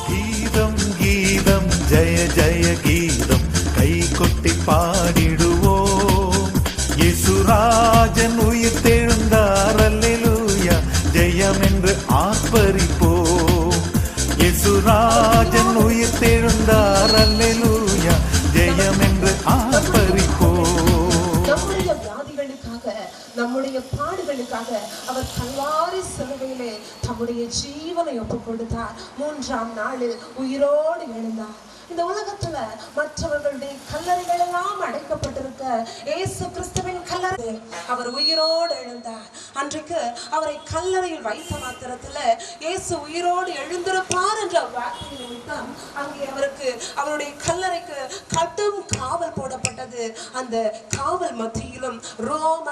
கீதம் கீதம் ஜெய ஜெய கீதம் கை கொட்டி பாடிடுவோம். இயேசுராஜன் உயிர் தெழுந்தார் அல்லேலூயா ஜெயம் என்று ஆர்ப்பரிப்போம். இயேசுராஜன் உயிர் தெழுந்தார் அல்லேலூயா ஜெயம் என்று ஆர்ப்பரிப்போம். நம்முடைய வியாதிகளுக்காக, நம்முடைய பாடுகளுக்காக அவர் கல்வாரி சிலுவையிலே தம்முடைய ஜீவனை ஒப்புக் கொடுத்தார். 3ஆம் நாளில் உயிரோடு எழுந்தார். இந்த உலகத்துல மற்றவர்களுடைய கல்லறைகள் எல்லாம் அடைக்கப்பட்டிருக்க இயேசு கிறிஸ்துவின் கல்லறை அவர் உயிரோடு எழுந்தார். அன்றைக்கு அவரை கல்லறையில் வைத்த மாத்திரத்துல இயேசு உயிரோடு எழுந்திருப்பார் என்ற வார்த்தை நிமித்தம் அங்கே அவருக்கு அவருடைய கல்லறைக்கு கடும் காவல் போடப்பட்டது. அந்த காவல் மத்தியிலும் ரோம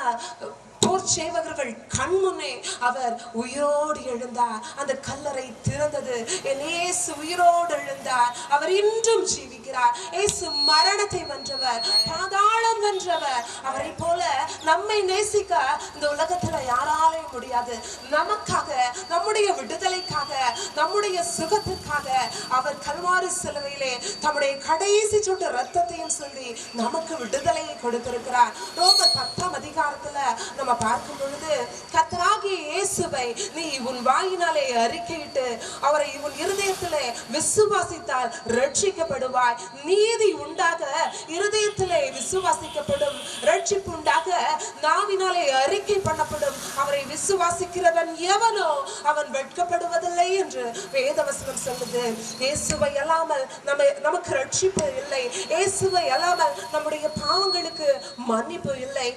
போர் சேவகர்கள் கண்முன்னே அவர் உயிரோடு எழுந்தார். அந்த கல்லறை திறந்தது. இயேசு உயிரோடு எழுந்தார். அவர் இன்றும் ஜீவிக்கிறார். இயேசு மரணத்தை வென்றவர், பாதாளம் வென்றவர். அவரை போல நம்மை நேசிக்க இந்த உலகத்துல யாராலையும் முடியாது. நமக்காக, நம்முடைய விடுதலைக்காக, நம்முடைய சுகத்திற்காக அவர் கல்வாரி சிலுவையிலே தம்முடைய கடைசி சொட்டு ரத்தத்தையும் சொல்லி நமக்கு விடுதலையை கொடுத்திருக்கிறார். ரோமர் 10ஆம் அதிகாரத்துல நம்ம பார்க்கும் பொழுது, கர்த்தராகிய இயேசுவை நீ உன் வாயினாலே அறிக்கையிட்டு அவரை உன் இருதயத்திலே விசுவாசித்தால் ரட்சிக்கப்படுவாய். நீதி உண்டாக இருதயத்திலே விசுவாசிக்கப்படும், ரட்சிப்பு உண்டாக நாவினாலே அறிக்கை பண்ணப்படும். அவரை விசுவாசிக்கிறவன் எவனோ அவன் வெட்கப்படுவதில்லை என்று வேதவசனம் சொல்லுது. இயேசுவை அல்லாமல் நமக்கு ரட்சிப்பு இல்லை. இயேசுவை அல்லாமல் நம்முடைய பாவங்களுக்கு மன்னிப்பு இல்லை.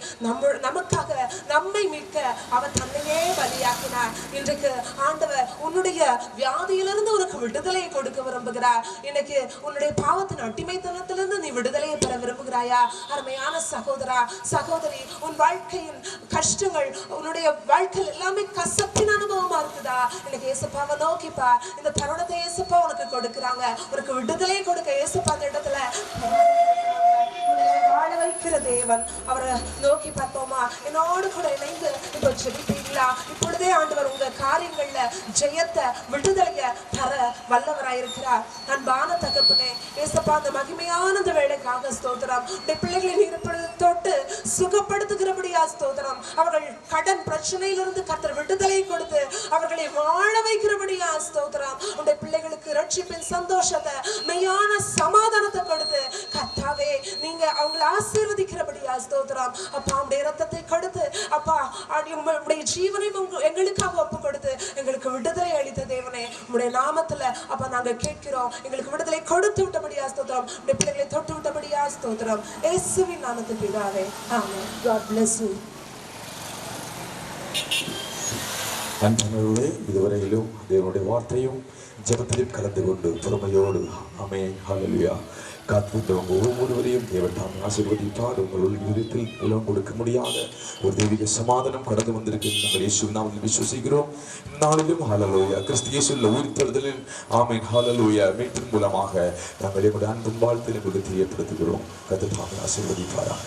நமக்காக நம்மை மீட்க அவர் தன்னையே பலியாக்கினார். இன்றைக்கு ஆண்டவர் உன்னுடைய வியாதியிலிருந்து உனக்கு விடுதலையை கொடுக்க விரும்புகிறார். இன்னைக்கு உன்னுடைய பாவத்தின் அடிமைத்தனத்திலிருந்து நீ விடுதலையை பெற விரும்புகிறாயா? அருமையான சகோதரா, சகோதரி, உன் வாழ்க்கையின் கஷ்டங்கள், உன்னுடைய வாழ்க்கையில் எல்லாமே கசப்பின் அனுபவமா இருக்குதா? இன்னைக்கு இயேசுப்பாவை நோக்கிப்பா. இந்த தருணத்தை இயேசுப்பா உனக்கு கொடுக்கிறாங்க. உனக்கு விடுதலை கொடுக்க இயேசுப்பா அந்த இடத்துல வாழ வைக்கிற தேவன். அவரை நோக்கி பார்ப்போமா? என்னோடு கூட இணைந்து இப்போ ஜெபிப்பீங்களா? இப்பொழுதே ஆண்டவர் உங்க காரியங்கள்ல ஜெயத்தை, விடுதலைய தர வல்லவராயிருக்கிறார். அன்பான தகப்பனே, ஏசப்பா, அந்த மகிமையான வேலைக்காக ஸ்தோத்திரம். உடைய பிள்ளைகளை நீர் தொட்டு சுகப்படுத்துகிறபடியா ஸ்தோத்திரம். அவர்கள் கடன் பிரச்சனையிலிருந்து கர்த்தர் விடுதலை கொடுத்து அவர்களை வாழ வைக்கிறபடியா ஸ்தோத்திரம். உடைய பிள்ளைகளுக்கு ரட்சிப்பின் சந்தோஷத்தை, மெய்யான சமாதானத்தை கொடுத்து கர்த்தாவே நீங்க அவங்களை ஆசீர்வதிக்கிறபடியா ஸ்தோத்திரம். அப்பா, உடைய ரத்தத்தை கொடுத்து அப்பா உடைய ஜீவனை எங்களுக்காக ஒப்பு கொடுத்து எங்களுக்கு விடுதலை அளித்த தேவனே, உடைய நாமத்துல அப்பா நாங்க கேட்கிறோம். எங்களுக்கு விடுதலை கொடுத்து விட்டபடியா ஸ்தோத்திரம். உடைய பிள்ளைகளை தொட்டு விட்டபடியா ஸ்தோத்திரம். இயேசுவின் நாமத்தில் பிதாவே, ஆமென். God bless you. அன்பர்களே, இதுவரையிலும் தேவனுடைய வார்த்தையும் ஜெபத்திலும் கலந்து கொண்டு பொறுமையோடு ஆமென் ஹல்லேலூயா காத்திருந்தவங்க ஒவ்வொருவரையும் தேவன் தாம் ஆசீர்வதிப்பார். உங்கள் இதயத்தில் உலகம் கொடுக்க முடியாத ஒரு தெய்வீக சமாதானம் கடந்து வந்திருக்கிறது. நாங்கள் இயேசு நாமத்தில் விசுவசிக்கிறோம். நாளிலும் ஹல்லேலூயா கிறிஸ்து இயேசுவில் உயிர்த்தெழுதலின் ஆமென் ஹல்லேலூயா மீட்பின் மூலமாக நாங்கள் எங்களுடைய அன்பின் வாழ்த்தை உங்களுக்கு தெரியப்படுத்துகிறோம். கர்த்தர் தாம் ஆசீர்வதிப்பாராக.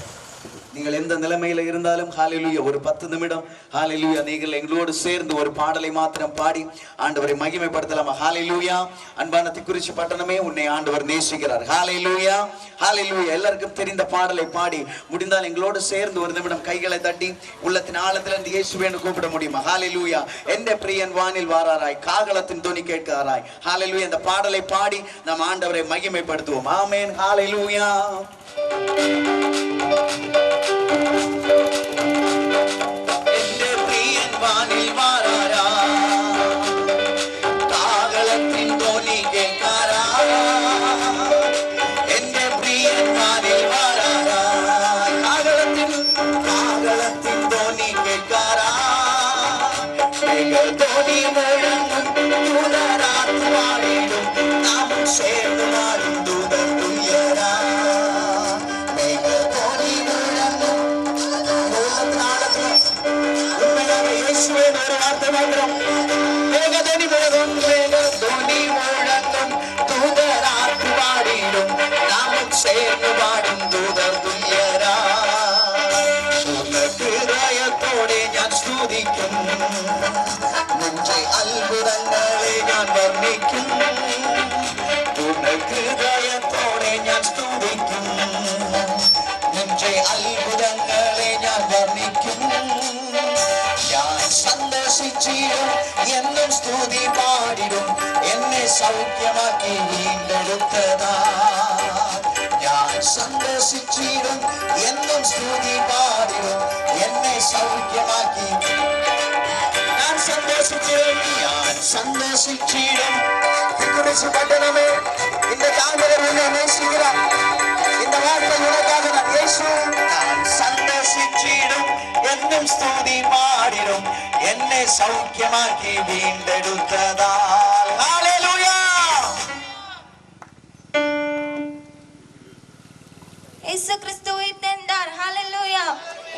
நீங்கள் எந்த நிலைமையில இருந்தாலும் ஹல்லேலூயா ஒரு 10 நிமிடம் ஹல்லேலூயா நீங்கள் எங்களோடு சேர்ந்து ஒரு பாடலை மாத்திரம் பாடி ஆண்டவரை மகிமைப்படுத்தலாம். ஹல்லேலூயா. அன்பான திக்குறிச்சி பட்டணமே, உன்னை ஆண்டவர் நேசிக்கிறார். ஹல்லேலூயா, ஹல்லேலூயா. எல்லாருக்கும் தெரிந்த பாடலை பாடி முடிந்தால் எங்களோடு சேர்ந்து ஒரு நிமிடம் கைகளை தட்டி உள்ளத்தின் ஆழத்திலிருந்து இயேசுவேன்னு கூப்பிட முடியுமா? ஹல்லேலூயா. எந்த பிரியன் வானில் வாராராய், காகளத்தின் துணி கேட்கிறாராய். ஹல்லேலூயா. இந்த பாடலை பாடி நாம் ஆண்டவரை மகிமைப்படுத்துவோம். ஆமென். ஹல்லேலூயா. எந்த பிரியன் வானில் வாராரா, காகளத்தின் துணி கேட்கிறாரா. எந்த பிரியன் வானில் வாராரா, காகளத்தின் துணி கேட்கிறாரா. தோணி முழங்கும் தூதராத்து வாழிடும், நாமும் சேர்ந்து வாழும் தூதர் துயரா. சேர்ந்து பாடும் தூதர் துயரா. உனக்கு ராயத்தோടെ ഞാൻ സ്തുതിക്കും, நெஞ்சை அல்ல சந்தோஷிச்சிடும் என்னும் ஸ்துதி பாடிடும் என்னை சௌக்கியமாக்கி வீண்டெடுத்ததா. நான் சந்தோஷிச்சிடும் என்னும் ஸ்துதி பாடிடும் என்னை சௌக்கியமாக்கி நான் சந்தோஷிச்சிடும் நான் சந்தோஷிச்சிடும். பட்டணமே, இந்த தாண்டவர் உன்னை நேசிக்கிறார். இந்த வார்த்தை உனக்காக நான் இயேசு. நான் சந்தோஷிச்சிடும் என்னும் ஸ்துதி பாடிடும் என்னை சௌக்கியமாக்கி வீண்டெடுத்ததால். ஹல்லேலூயா. இயேசு கிறிஸ்து உயிர்த்தெழுந்தார். ஹல்லேலூயா.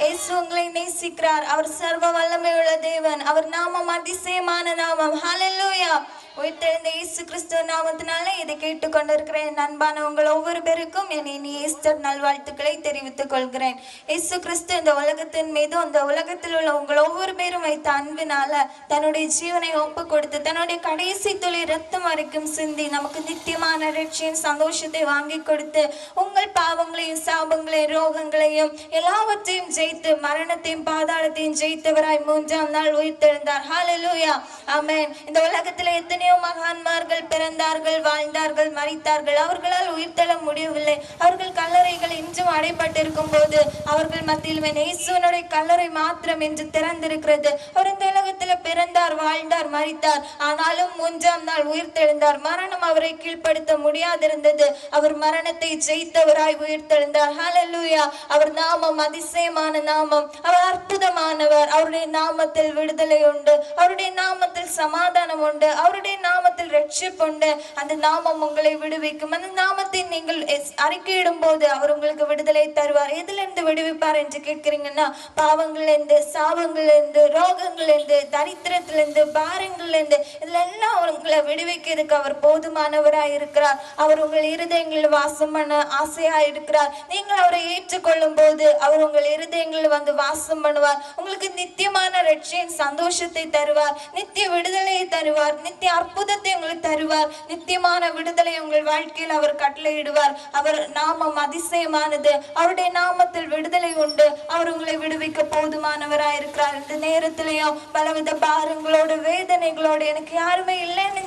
இயேசு உங்களை நேசிக்கிறார். அவர் சர்வ வல்லமையுள்ள தேவன். அவர் நாமம் அதிசயமான நாமம். ஹல்லேலூயா. உயிர்த்தெழுந்த இயேசு கிறிஸ்துவ நாமத்தினால இதை கேட்டுக்கொண்டிருக்கிற என் அன்பான உங்கள் ஒவ்வொரு பேருக்கும் என் இனிய ஈஸ்டர் நல்வாழ்த்துக்களை தெரிவித்துக் கொள்கிறேன். இயேசு கிறிஸ்து இந்த உலகத்தின் மீது அந்த உலகத்தில் உள்ள உங்கள் ஒவ்வொரு பேரும் வைத்த அன்பினால தன்னுடைய ஜீவனை ஒப்பு கொடுத்து தன்னுடைய கடைசி துளி ரத்தம் வரைக்கும் சிந்தி நமக்கு நித்தியமான ரட்சியின் சந்தோஷத்தை வாங்கி கொடுத்து உங்கள் பாவங்களையும் சாபங்களையும் ரோகங்களையும் எல்லாவற்றையும் ஜெயித்து மரணத்தையும் பாதாளத்தையும் ஜெயித்தவராய் 3ஆம் நாள் உயிர்த்தெழுந்தார். ஹல்லேலூயா. ஆமென். இந்த உலகத்தில் எத்தனையோ மகான்மார்கள் பிறந்தார்கள், வாழ்ந்தார்கள், மரித்தார்கள். அவர்களால் உயிர்த்தெழ முடியவில்லை. அவர்கள் கல்லறைகள் இன்றும் அடைபட்டிருக்கும் போது அவர்கள் மத்தியில் இயேசுவினுடைய கல்லறை மாத்திரம் என்று திறந்திருக்கிறது. அவர் இந்த உலகத்தில் பிறந்தார், வாழ்ந்தார், மரித்தார். ஆனாலும் 3ஆம் நாள் உயிர்த்தெழுந்தார். மரணம் அவரை கீழ்ப்படுத்த முடியாதிருந்தது. அவர் மரணத்தை ஜெயித்தவராய் உயிர்த்தெழுந்தார். ஹல்லேலூயா. அவர் நாமம் அதிசயமான நாமம். அவர் அற்புதமானவர். அவருடைய நாமத்தில் விடுதலை உண்டு. அவருடைய நாமத்தில் சமாதானம் உண்டு. அவருடைய நாமத்தில் ரட்சிப்பு உண்டு. அந்த நாமம் உங்களை விடுவிக்கும். அந்த நாமத்தை நீங்கள் அறிக்கையிடும் போது அவர் உங்களுக்கு விடுதலை தருவார். எதிலிருந்து விடுவிப்பார் என்று கேட்கிறீங்கன்னா, பாவங்களிலிருந்து, சாபங்களிலிருந்து, ரோகங்களிலிருந்து, தரித்திரத்திலிருந்து, பாரங்களிலிருந்து, இதெல்லாம் உங்களை விடுவிக்கிறதுக்கு அவர் போதுமானவராய் இருக்கிறார். அவர் உங்கள் இருதயங்களில் வாசம் பண்ண ஆசையாய் இருக்கிறார். நீங்கள் அவரை ஏற்றுக்கொள்ளும் போது அவர் உங்கள் இருதயங்களில் வந்து வாசம் பண்ணுவார். உங்களுக்கு நித்தியமான ரட்சியின் சந்தோஷத்தை தருவார். நித்திய விடுதலையை தருவார். நித்திய அற்புதத்தை உங்களுக்கு தருவார். நித்தியமான விடுதலை உங்கள் வாழ்க்கையில் அவர் கட்டளையிடுவார். அவர் நாமம் அதிசயமானது. அவருடைய நாமத்தில் விடுதலை உண்டு. அவர் உங்களை விடுவிக்க போதுமானவராய் இருக்கிறார். இந்த நேரத்திலேயும் பலவித பாரங்களோடு வேதனைகளோடு எனக்கு யாருமே இல்லைன்னு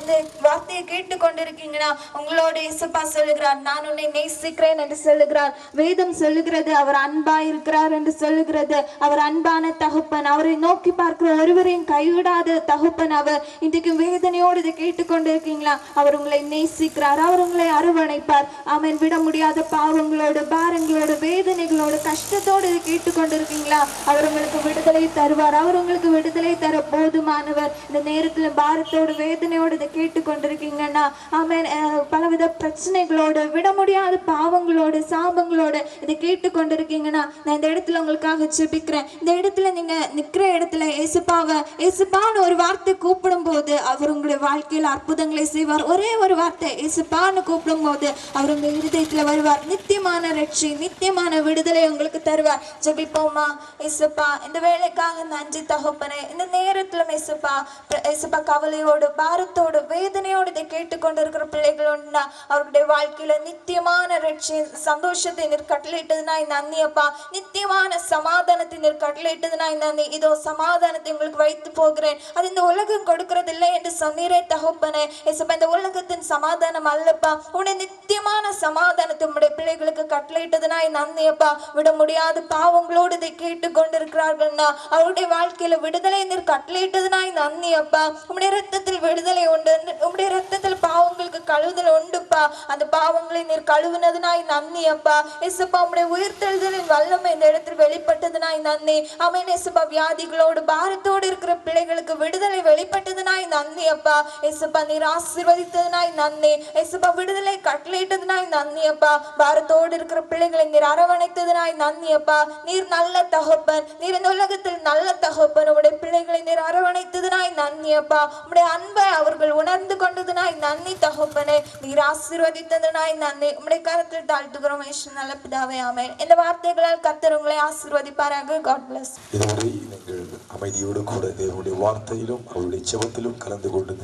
இந்த வார்த்தையை கேட்டுக்கொண்டிருக்கீங்கன்னா, உங்களோட இயேசுப்பா சொல்லுகிறார், நான் உன்னை நேசிக்கிறேன் என்று சொல்லுகிறார். வேதம் சொல்லுகிறது அவர் அன்பாய் இருக்கிறார் என்று சொல்லுகிறது. அவர் அன்பான தகப்பன். அவரை நோக்கி பார்க்கிற ஒருவரையும் கைவிடாத தகப்பன் அவர். இன்றைக்கு வேதனையோடு இதை கேட்டுக்கொண்டிருக்கீங்களா? அவர் உங்களை நேசிக்கிறார். அவர் உங்களை அரவணைப்பார். ஆமென். விட முடியாத பாவங்களோடு, பாரங்களோடு, வேதனைகளோடு, கஷ்டத்தோடு இதை கேட்டுக்கொண்டிருக்கீங்களா? அவர் உங்களுக்கு விடுதலை தருவார். அவர் உங்களுக்கு விடுதலை தர போதுமானவர். இந்த நேரத்தில் பாரத்தோடு, வேதனையோடு இதை கேட்டுக்கொண்டிருக்கீங்கன்னா, ஆமென், பலவித பிரச்சனைகளோடு, விட முடியாத பாவங்களோடு, சாபங்களோடு இதை கேட்டுக்கொண்டிருக்கீங்கன்னா, நான் இந்த இடத்துல உங்களுக்காக ஜெபிக்கிறேன். இந்த இடத்துல நீங்க நிக்கிற இடத்துல இயேசுப்பான்னு ஒரு வார்த்தை கூப்பிடும் போது அவர் உங்களுடைய வாழ்க்கையில் அற்புதங்களை செய்வார். ஒரே ஒரு வார்த்தை இயேசுப்பான்னு கூப்பிடும் போது அவர் உங்கள் இருதயத்தில் வருவார். நித்தியமான ரட்சி, நித்தியமான விடுதலை உங்களுக்கு தருவார். ஜெபிப்போமா? இயேசுப்பா, இந்த வேலைக்காக நன்றி தகப்பனே. இந்த நேரத்தில் இயேசுப்பா கவலையோடு, பாரத்தோடு, வேதனையோடு இதை கேட்டுக்கொண்டிருக்கிற பிள்ளைகள் உண்டா? அவருடைய வாழ்க்கையில நித்தியமான ரட்சி சந்தோஷத்தை நீர் கட்டளையிட்டதுனாய் நன்றி அப்பா. நித்தியமான சமாதானத்தை நீர் கட்டளையிட்டதுனாய் நன்றி. இதோ சமாதானத்தை உங்களுக்கு வைத்து போகிறேன். அது இந்த உலகம் கொடுக்கிறது இல்லை என்று சொன்னீரே தகப்பனே. இயேசுப்பா, இந்த உலகத்தின் சமாதானம் அல்லப்பா. உன்னுடைய நித்தியமான சமாதானத்தை உங்களுடைய பிள்ளைகளுக்கு கட்டளையிட்டதுனாய் நன்றி அப்பா. விட முடியாத பாவங்களோடு இதை கேட்டுக்கொண்டிருக்கிறார்கள்னா அவருடைய வாழ்க்கையில விடுதலை நீர் கட்டளையிட்டதுனாய் நன்றி அப்பா. உம்முடைய ரத்தத்தில் விடுதலை உண்டு. உம்முடைய ரத்தத்தில் பாவங்களுக்கு கழுவுதல் உண்டுப்பா. அந்த பாவங்களை நீர் கழுவுனதுனாய் நன்றி அப்பா. இயேசுப்பா, உம்முடைய உயிர்த்தெழுதலின் வல்லமை இந்த இடத்தில் வெளிப்பட்டதுனாய் நன்றி. ஆமென். இயேசுப்பா, வியாதிகளோடு, பாரத்தோடு இருக்கிற பிள்ளைகளுக்கு விடுதலை வெளிப்பட்டதுனாய் நன்றி அப்பா. இயேசுப்பா, நீர் ஆசீர்வதித்ததுனாய் நன்றி. இயேசுப்பா, விடுதலை கட்டளையிட்டதுனாய் நன்றி அப்பா. பாரத்தோடு இருக்கிற பிள்ளைகளை நீர் அரவணைத்ததுனாய் நன்றி அப்பா. நீர் நல்ல தகப்பன். நீர் இந்த உலகத்தில் நல்ல தகப்பன். உடைய பிள்ளைகளை நீர் அரவணைத்ததுனாய் நன்றி அப்பா. உடைய அன்பை அவர்கள் உணர்ந்து கொண்டதுனாய் நன்றி தகப்பனே. நீர் ஆசீர்வதித்ததுனாய் நன்றி. உடைய கரத்தில் தாழ்த்துகிறோம் இயேசு நல்ல பிதாவே. ஆமென். இந்த வார்த்தைகளால் கர்த்தர் உங்களை ஆசீர்வதிப்பாராக. God bless. இதுவரை நீங்கள் அமைதியோடு கூட தேவனுடைய வார்த்தையிலும் அவருடைய ஜெபத்திலும் கலந்து கொண்டு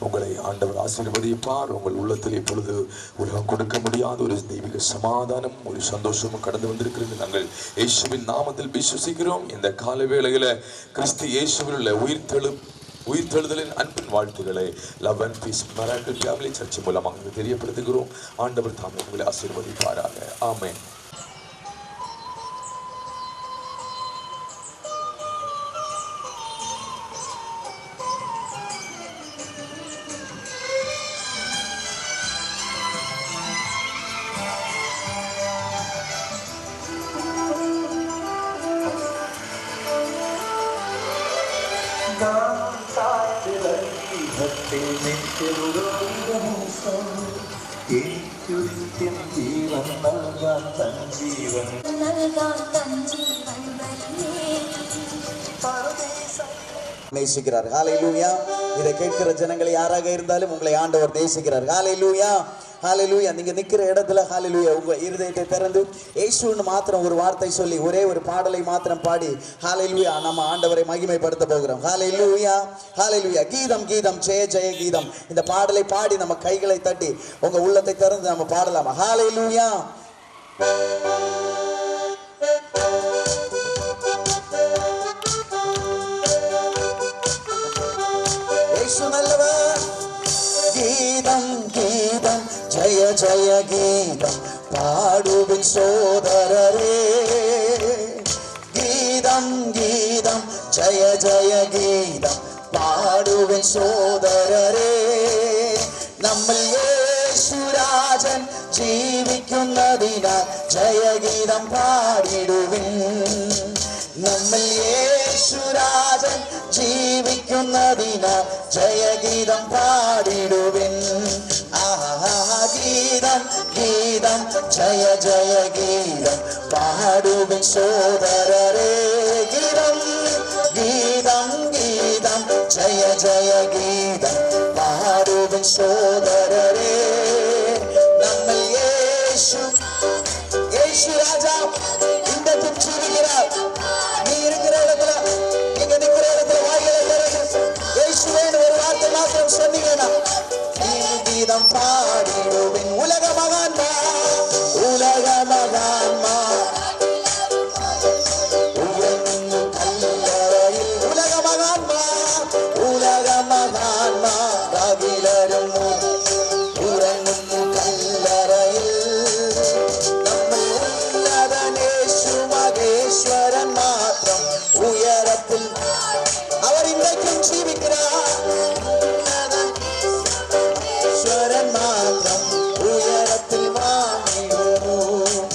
உங்களை ஆண்டவர் ஆசீர்வதிப்பார். உங்கள் உள்ளத்தில் இப்பொழுது உலகம் கொடுக்க முடியாத ஒரு தெய்வீக சமாதானம், ஒரு சந்தோஷமும் கடந்து வந்திருக்கிறது. நாங்கள் இயேசுவின் நாமத்தில் விசுவசிக்கிறோம். இந்த கால வேளையில கிறிஸ்து இயேசுவில் உள்ள உயிர்த்தெழுதலின் அன்பின் வாழ்த்துக்களை love and peace miracle family church மூலமாக தெரியப்படுத்துகிறோம். ஆண்டவர் தாமே உங்களை ஆசீர்வதிப்பாராக. ஆமென். நேசிக்கிறார். ஹல்லேலூயா. இதை கேட்கிற ஜனங்கள் யாராக இருந்தாலும் உங்களை ஆண்டவர் நேசிக்கிறார். ஹல்லேலூயா, ஹல்லேலூயா. நீங்க நிக்கிற இடத்துல ஹல்லேலூயா உங்க இருதயத்தை திறந்து இயேசுன்னு மாத்திரம் ஒரு வார்த்தை சொல்லி ஒரே ஒரு பாடலை மாத்திரம் பாடி ஹல்லேலூயா நம்ம ஆண்டவரை மகிமைப்படுத்த போகிறோம். ஹல்லேலூயா, ஹல்லேலூயா. கீதம் கீதம் ஜெய ஜெய கீதம். இந்த பாடலை பாடி நம்ம கைகளை தட்டி உங்க உள்ளத்தை திறந்து நம்ம பாடலாமா? ஹல்லேலூயா. கீதம் கீதம் ஜெய ஜெய கீதம் பாடுவின் சோதரரே. கீதம் கீதம் ஜெய ஜெய கீதம் பாடுவின் சோதரரே. നമ്മൾ യേശുരാജൻ ജീവിക്കുന്നതിനാൽ ജയഗീതം പാടിടുവിൻ. നമ്മൾ യേശുരാജൻ ജീവിക്കുന്നതിനാൽ ജയഗീതം പാടിടുവിൻ. ഗീതം ഗീതം ജയ ജയ ഗീതം പാടുവിൻ സോദരരേ. ഗീതം ഗീതം ഗീതം ജയ ജയ ഗീതം പാടുവിൻ സോദരരേ. നമ്മൾ യേശു ராஜா இந்த ஜீவிக்கிறார். நீ இருக்கிற இடத்துல, நீங்க நிக்கிற இடத்துல வாய்களை திறந்து இயேசுவேன்னு ஒரு வார்த்தை மாத்திரம் சொன்னீங்கன்னா கீதம் பாடிடுவின். உலக மகான்மா, உலக மகான்மா, கல்லறையில் உலக மகான்மா, உலக மகான்மா ரகிலரும் உறங்கும் கல்லறையில் மகேஸ்வரன் மாத்திரம் உயரத்தில் அவர் இன்றைக்கும் ஜீவிக்கிறார். ஈஸ்வரன் மாத்திரம் உயரத்தில் வாங்கிடுவோம்.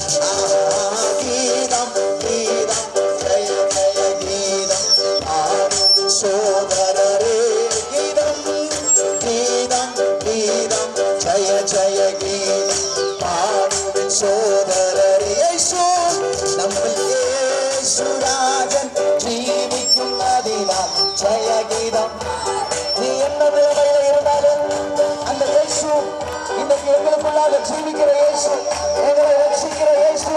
கீதம் கீதம் ஜெய ஜெய கீதம் பாடும் சோதரரே. கீதம் கீதம் கீதம் ஜெய ஜெய கீதம் பாடும் சோதரரே. നമ്മൾ യേശുരാജൻ ജീവിക്കുന്നതിനാൽ ജയഗീതം. நீ என்ன நிலைமையில இருந்தாலும் அந்த இயேசு இன்னைக்கு எங்களுக்குள்ளாக ஜீவிக்கிற இயேசு, எங்களை ரட்சிக்கிற இயேசு,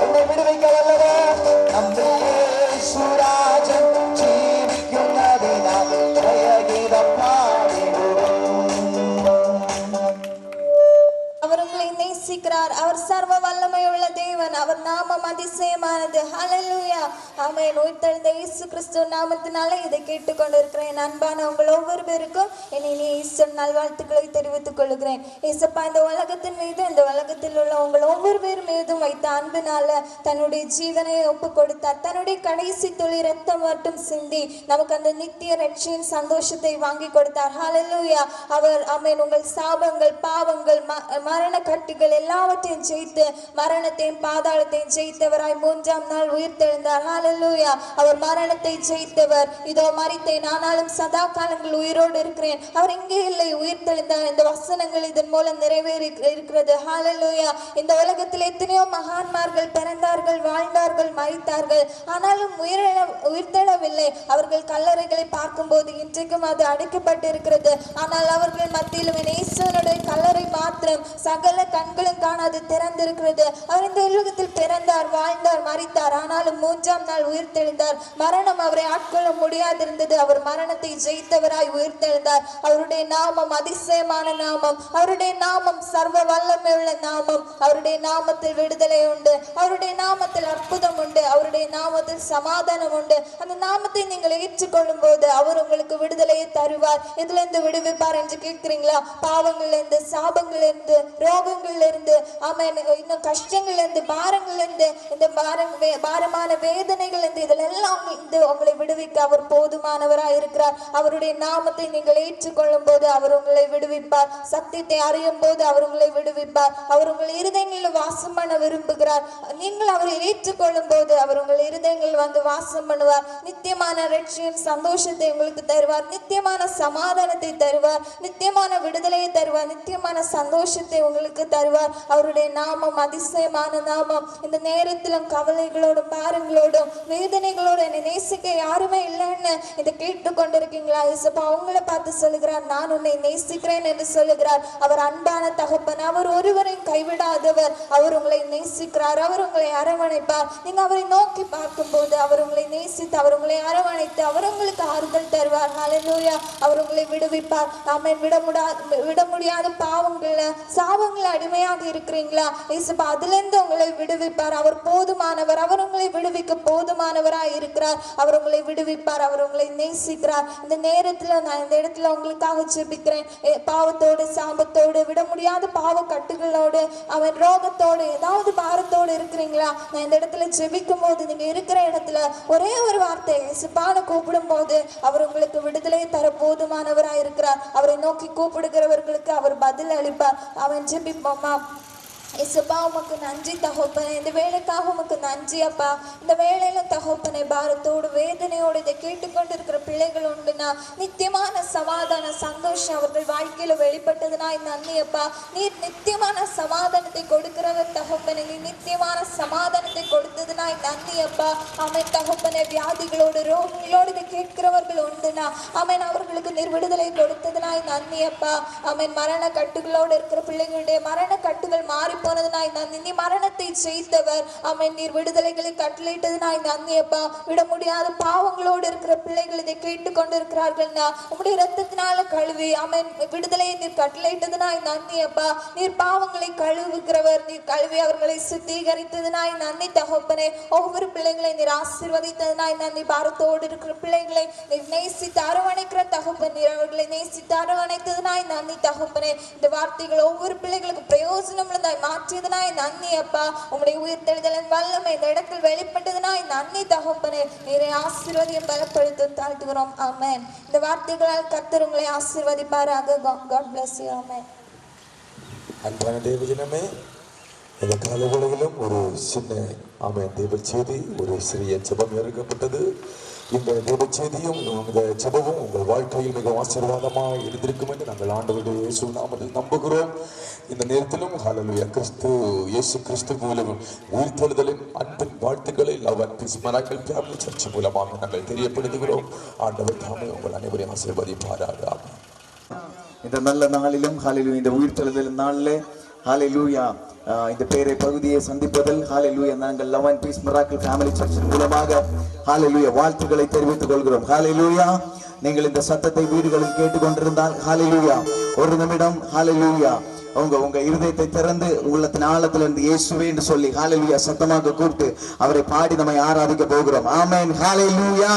என்னை விடுவிக்க வல்லவர். நம்ம യേശുരാജன் ജീവിക്കുന്നதினால் ஜயகீதம் பாடிடுவோம். அவர் உங்களை நேசிக்கிறார். அவர் சர்வ வல்லமையுள்ள தேவன். அவர் நாமம் அதிசயமானது. ஹல்லேலூயா, ஆமென். உயிர்த்தெழுந்த இயேசு கிறிஸ்து நாமத்தினாலே இதை கேட்டுக்கொண்டிருக்கிறேன் என் அன்பான உங்கள் ஒவ்வொரு பேருக்கும் என்னை இயேசு நல்வாழ்த்துக்களை தெரிவித்துக் கொள்கிறேன். இயேசப்பா இந்த உலகத்தின் மீது, இந்த உலகத்தில் உள்ள உங்கள் ஒவ்வொரு பேர் மீதும் வைத்த அன்பினால தன்னுடைய ஜீவனை ஒப்பு கொடுத்தார். தன்னுடைய கடைசி துளி ரத்தம் மட்டும் சிந்தி நமக்கு அந்த நித்திய ரட்சியின் சந்தோஷத்தை வாங்கி கொடுத்தார். ஹல்லேலூயா. அவர் ஆமென் உங்கள் சாபங்கள், பாவங்கள், மரண கட்டுகள் எல்லாவற்றையும் ஜெயித்து மரணத்தையும் பாதாளத்தையும் ஜெயித்தவராய் 3ஆம் நாள் உயிர்த்தெழுந்தார். ஹல்லேலூயா. அவர் மரணத்தை ஜெயித்தவர். இதோ மரித்தேன் ஆனாலும் சதா காலங்கள் உயிரோடு இருக்கிறேன். அவர் இங்கே இல்லை, உயிர்த்தெழுந்தார். இந்த வசனங்கள் இதன் மூலம் நிறைவேறி இருக்கிறது. ஹல்லேலூயா. இந்த உலகத்தில் எத்தனையோ மகான்மார்கள் பிறந்தார்கள், வாழ்ந்தார்கள், மரித்தார்கள். ஆனாலும் உயிர்த்தெழவில்லை. அவர்கள் கல்லறைகளை பார்க்கும்போது இன்றைக்கும் அது அடைக்கப்பட்டு இருக்கிறது. ஆனால் அவர்கள் மத்தியிலும் இயேசுவினுடைய கல்லறை மாத்திரம் சகல கண்களும் காணாது திறந்திருக்கிறது. அவர் இந்த உலகத்தில் பிறந்தார், வாழ்ந்தார், மரித்தார், ஆனாலும் 3ஆம் நாள் உயிர்த்தெழுந்தார். மரணம் அவரை ஆட்கொள்ள முடியாதிருந்தது. அவர் மரணத்தை ஜெயித்தவராய் உயிர்த்தெழுந்தார். அவருடைய நாமம் அதிசயமான நாமம். அவருடைய நாமம் சர்வ வல்லமை உள்ள நாமம். அவருடைய நாமத்தில் விடுதலை உண்டு. அவருடைய நாமத்தில் அற்புதம் உண்டு. அவருடைய நாமத்தில் சமாதானம் உண்டு. அந்த நாமத்தை நீங்கள் ஏற்றுக்கொள்ளும் போது அவர் உங்களுக்கு விடுதலையை தருவார். இதுல இருந்து விடுவிப்பார் என்று கேட்கிறீங்களா? பாவங்கள்ல இருந்து, சாபங்கள்ல இருந்து, ரோகங்கள்ல இருந்து, ஆமென், இன்னும் கஷ்டங்கள்ல இருந்து, பாரங்கள்ல இருந்து, இந்த பாரமான வேதனைகள் இருந்து, இதெல்லாம் உங்களை விடுவிக்க அவர் போதுமானவராய் இருக்கிறார். அவருடைய நாமத்தை நீங்கள் ஏற்றுக்கொள்ளும் போது அவர் உங்களை விடுவிப்பார். சத்தியத்தை அறியும் போது அவர் உங்களை விடுவிப்பார். அவர் உங்கள் இருதயங்களில் வாசம் பண்ண விரும்புகிறார். நீங்கள் அவரை ஏற்றுக்கொள்ளும் போது அவர் உங்கள் இருதயங்களில் வந்து வாசம் பண்ணுவார். நித்தியமான ரட்சியின் சந்தோஷத்தை உங்களுக்கு தருவார். நித்தியமான சமாதானத்தை தருவார். நித்தியமான விடுதலையை தருவார். நித்தியமான சந்தோஷத்தை உங்களுக்கு தருவார். அவருடைய நாமம் அதிசயமான நாமம். இந்த நேரத்திலும் கவலைகளோடும் பாரங்களோடும் வேதனைகளோடு என்னை நேசிக்க யாருமே இல்லைன்னு இதை கேட்டு கொண்டிருக்கீங்களா? இயேசுப்பா உங்களை பார்த்து சொல்லுகிறார், நான் உன்னை நேசிக்கிறேன் என்று சொல்லுகிறார். அவர் அன்பான தகப்பன். அவர் ஒருவரையும் கைவிடாதவர். அவர் உங்களை நேசிக்கிறார். அவர் உங்களை அரவணைப்பார். நீங்க அவரை நோக்கி பார்க்கும் போது அவர் உங்களை நேசித்து, அவர் உங்களை அரவணைத்து, அவர் உங்களுக்கு ஆறுதல் தருவார். ஹல்லேலூயா. அவர் உங்களை விடுவிப்பார். ஆமென். விட முடியாத பாவங்கள்ல, சாபங்கள அடிமையாக இருக்கிறீங்களா? இயேசுப்பா அதுல இருந்து உங்களை விடுவிப்பார். அவர் போதுமானவர். அவர் உங்களை விடுவிக்க போதுமானவராய் இருக்கிறார். அவர் உங்களை விடுவிப்பார். அவர் உங்களை நேசிக்கிறார். இந்த நேரத்துல நான் இந்த இடத்துல உங்களுக்காக ஜெபிக்கிறேன். பாவத்தோடு, சாபத்தோடு, விட முடியாத பாவ கட்டுகளோடு, அவன் ரோகத்தோடு, ஏதாவது பாரத்தோடு இருக்கிறீங்களா? நான் இந்த இடத்துல ஜெபிக்கும் போது நீங்க இருக்கிற இடத்துல ஒரே ஒரு வார்த்தை இயேசுப்பான்னு கூப்பிடும் போது அவர் உங்களுக்கு விடுதலை தர போதுமானவராய் இருக்கிறார். அவரை நோக்கி கூப்பிடுகிறவர்களுக்கு அவர் பதில் அளிப்பார். அவன் ஜெபிப்போமா? இயேசுப்பா உமக்கு நன்றி தகப்பனே. இந்த வேலைக்காக உமக்கு நன்றி அப்பா. இந்த வேலையில தகப்பனே பாரத்தோடு, வேதனையோடு இதை கேட்டுக்கொண்டிருக்கிற பிள்ளைகள் உண்டுனா நித்தியமான சமாதான சந்தோஷம் அவர்கள் வாழ்க்கையில வெளிப்பட்டதுனா நன்றி அப்பா. நீர் நித்தியமான சமாதானத்தை கொடுக்கிறவர் தகப்பனே. நீ நித்தியமான சமாதானத்தை கொடுத்ததுனா நன்றி அப்பா. ஆமென் தகப்பனே. வியாதிகளோடு, ரோகிகளோடு இதை கேட்கிறவர்கள் உண்டுனா ஆமென், அவர்களுக்கு நீர் விடுதலை கொடுத்ததுனா நன்றி அப்பா. ஆமென். மரண கட்டுகளோடு இருக்கிற பிள்ளைகளுடைய மரண கட்டுகள் மாறி போனதுனாய் நன்றி. நீ மரணத்தை ஜெயித்தவர். ஆமென். நீர் விடுதலைகளை கட்டளையிட்டதுனாய் நன்றி அப்பா. விட முடியாத பாவங்களோடு இருக்கிற பிள்ளைகள் இதை கேட்டுக்கொண்டு இருக்கிறார்கள்னா உம்முடைய இரத்தத்தினால கழுவி ஆமென் விடுதலையை நீர் கட்டளையிட்டதுனாய் நன்றி அப்பா. நீர் பாவங்களை கழுவுகிறவர். நீர் கழுவி அவர்களை சுத்திகரித்ததுனாய் நன்றி தகப்பனே. ஒவ்வொரு பிள்ளைகளை நீர் ஆசீர்வதித்ததுனாய் நன்றி. பாரத்தோடு இருக்கிற பிள்ளைகளை நீர் நேசித்து அரவணைக்கிற தகப்பன். நீர் அவர்களை நேசித்து அரவணைத்ததுனாய் நன்றி தகப்பனே. இந்த வார்த்தைகள் ஒவ்வொரு பிள்ளைகளுக்கு பிரயோஜனம் உள்ளதாய் மாற்றியதுனாய் நன்றி அப்பா. உம்முடைய உயிர்த்தெழுதலின் வல்லமை இந்த இடத்தில் வெளிப்பட்டதுனாய் நன்றி தகப்பனே. நீரை ஆசீர்வதியும் பலப்படுத்த தாழ்த்துகிறோம். ஆமென். இந்த வார்த்தைகளால் கர்த்தர் உங்களை ஆசீர்வதிப்பாராக. God bless you. ஆமென். அன்பான தேவஜனமே, இந்த கால உலகிலும் ஒரு சின்ன ஆமென் தேவ செய்தி, ஒரு சிறிய ஜெபம் இறக்கப்பட்டது. இந்த தேவ செய்தியும் இந்த ஜெபமும் உங்கள் வாழ்க்கையில் மிக ஆசீர்வாதமாக இருந்திருக்கும் என்று நாங்கள் ஆண்டவருடைய இயேசு நாமத்தில் நம்புகிறோம். இந்த நேரத்திலும் ஹல்லேலூயா இயேசு கிறிஸ்து மூலம் உயிர்த்தெழுதலின் அன்பின் வாழ்த்துக்களை love and peace miracle family church மூலமாக நாங்கள் தெரியப்படுத்துகிறோம். ஆண்டவர் தாமே உங்கள் அனைவரையும் ஆசீர்வதிப்பாராக. இந்த நல்ல நாளிலும் ஹல்லேலூயா, இந்த உயிர்த்தெழுதல் நாளிலே ஹல்லேலூயா இந்த பேரை பகுதியை சந்திப்பதில் ஹல்லேலூயா நாங்கள் love and peace miracle family church மூலமாக ஹல்லேலூயா வாழ்த்துக்களை தெரிவித்துக் கொள்கிறோம். ஹல்லேலூயா. நீங்கள் இந்த சத்தத்தை வீடுகளில் கேட்டுக்கொண்டிருந்தால் ஹல்லேலூயா ஒரு நிமிடம் ஹல்லேலூயா உங்க இருதயத்தை திறந்து உள்ளத்தின் ஆழத்துல இருந்து இயேசுவே என்று சொல்லி ஹல்லேலூயா சத்தமாக கூப்பிட்டு அவரை பாடி நம்மை ஆராதிக்க போகிறோம். ஆமென். ஹல்லேலூயா.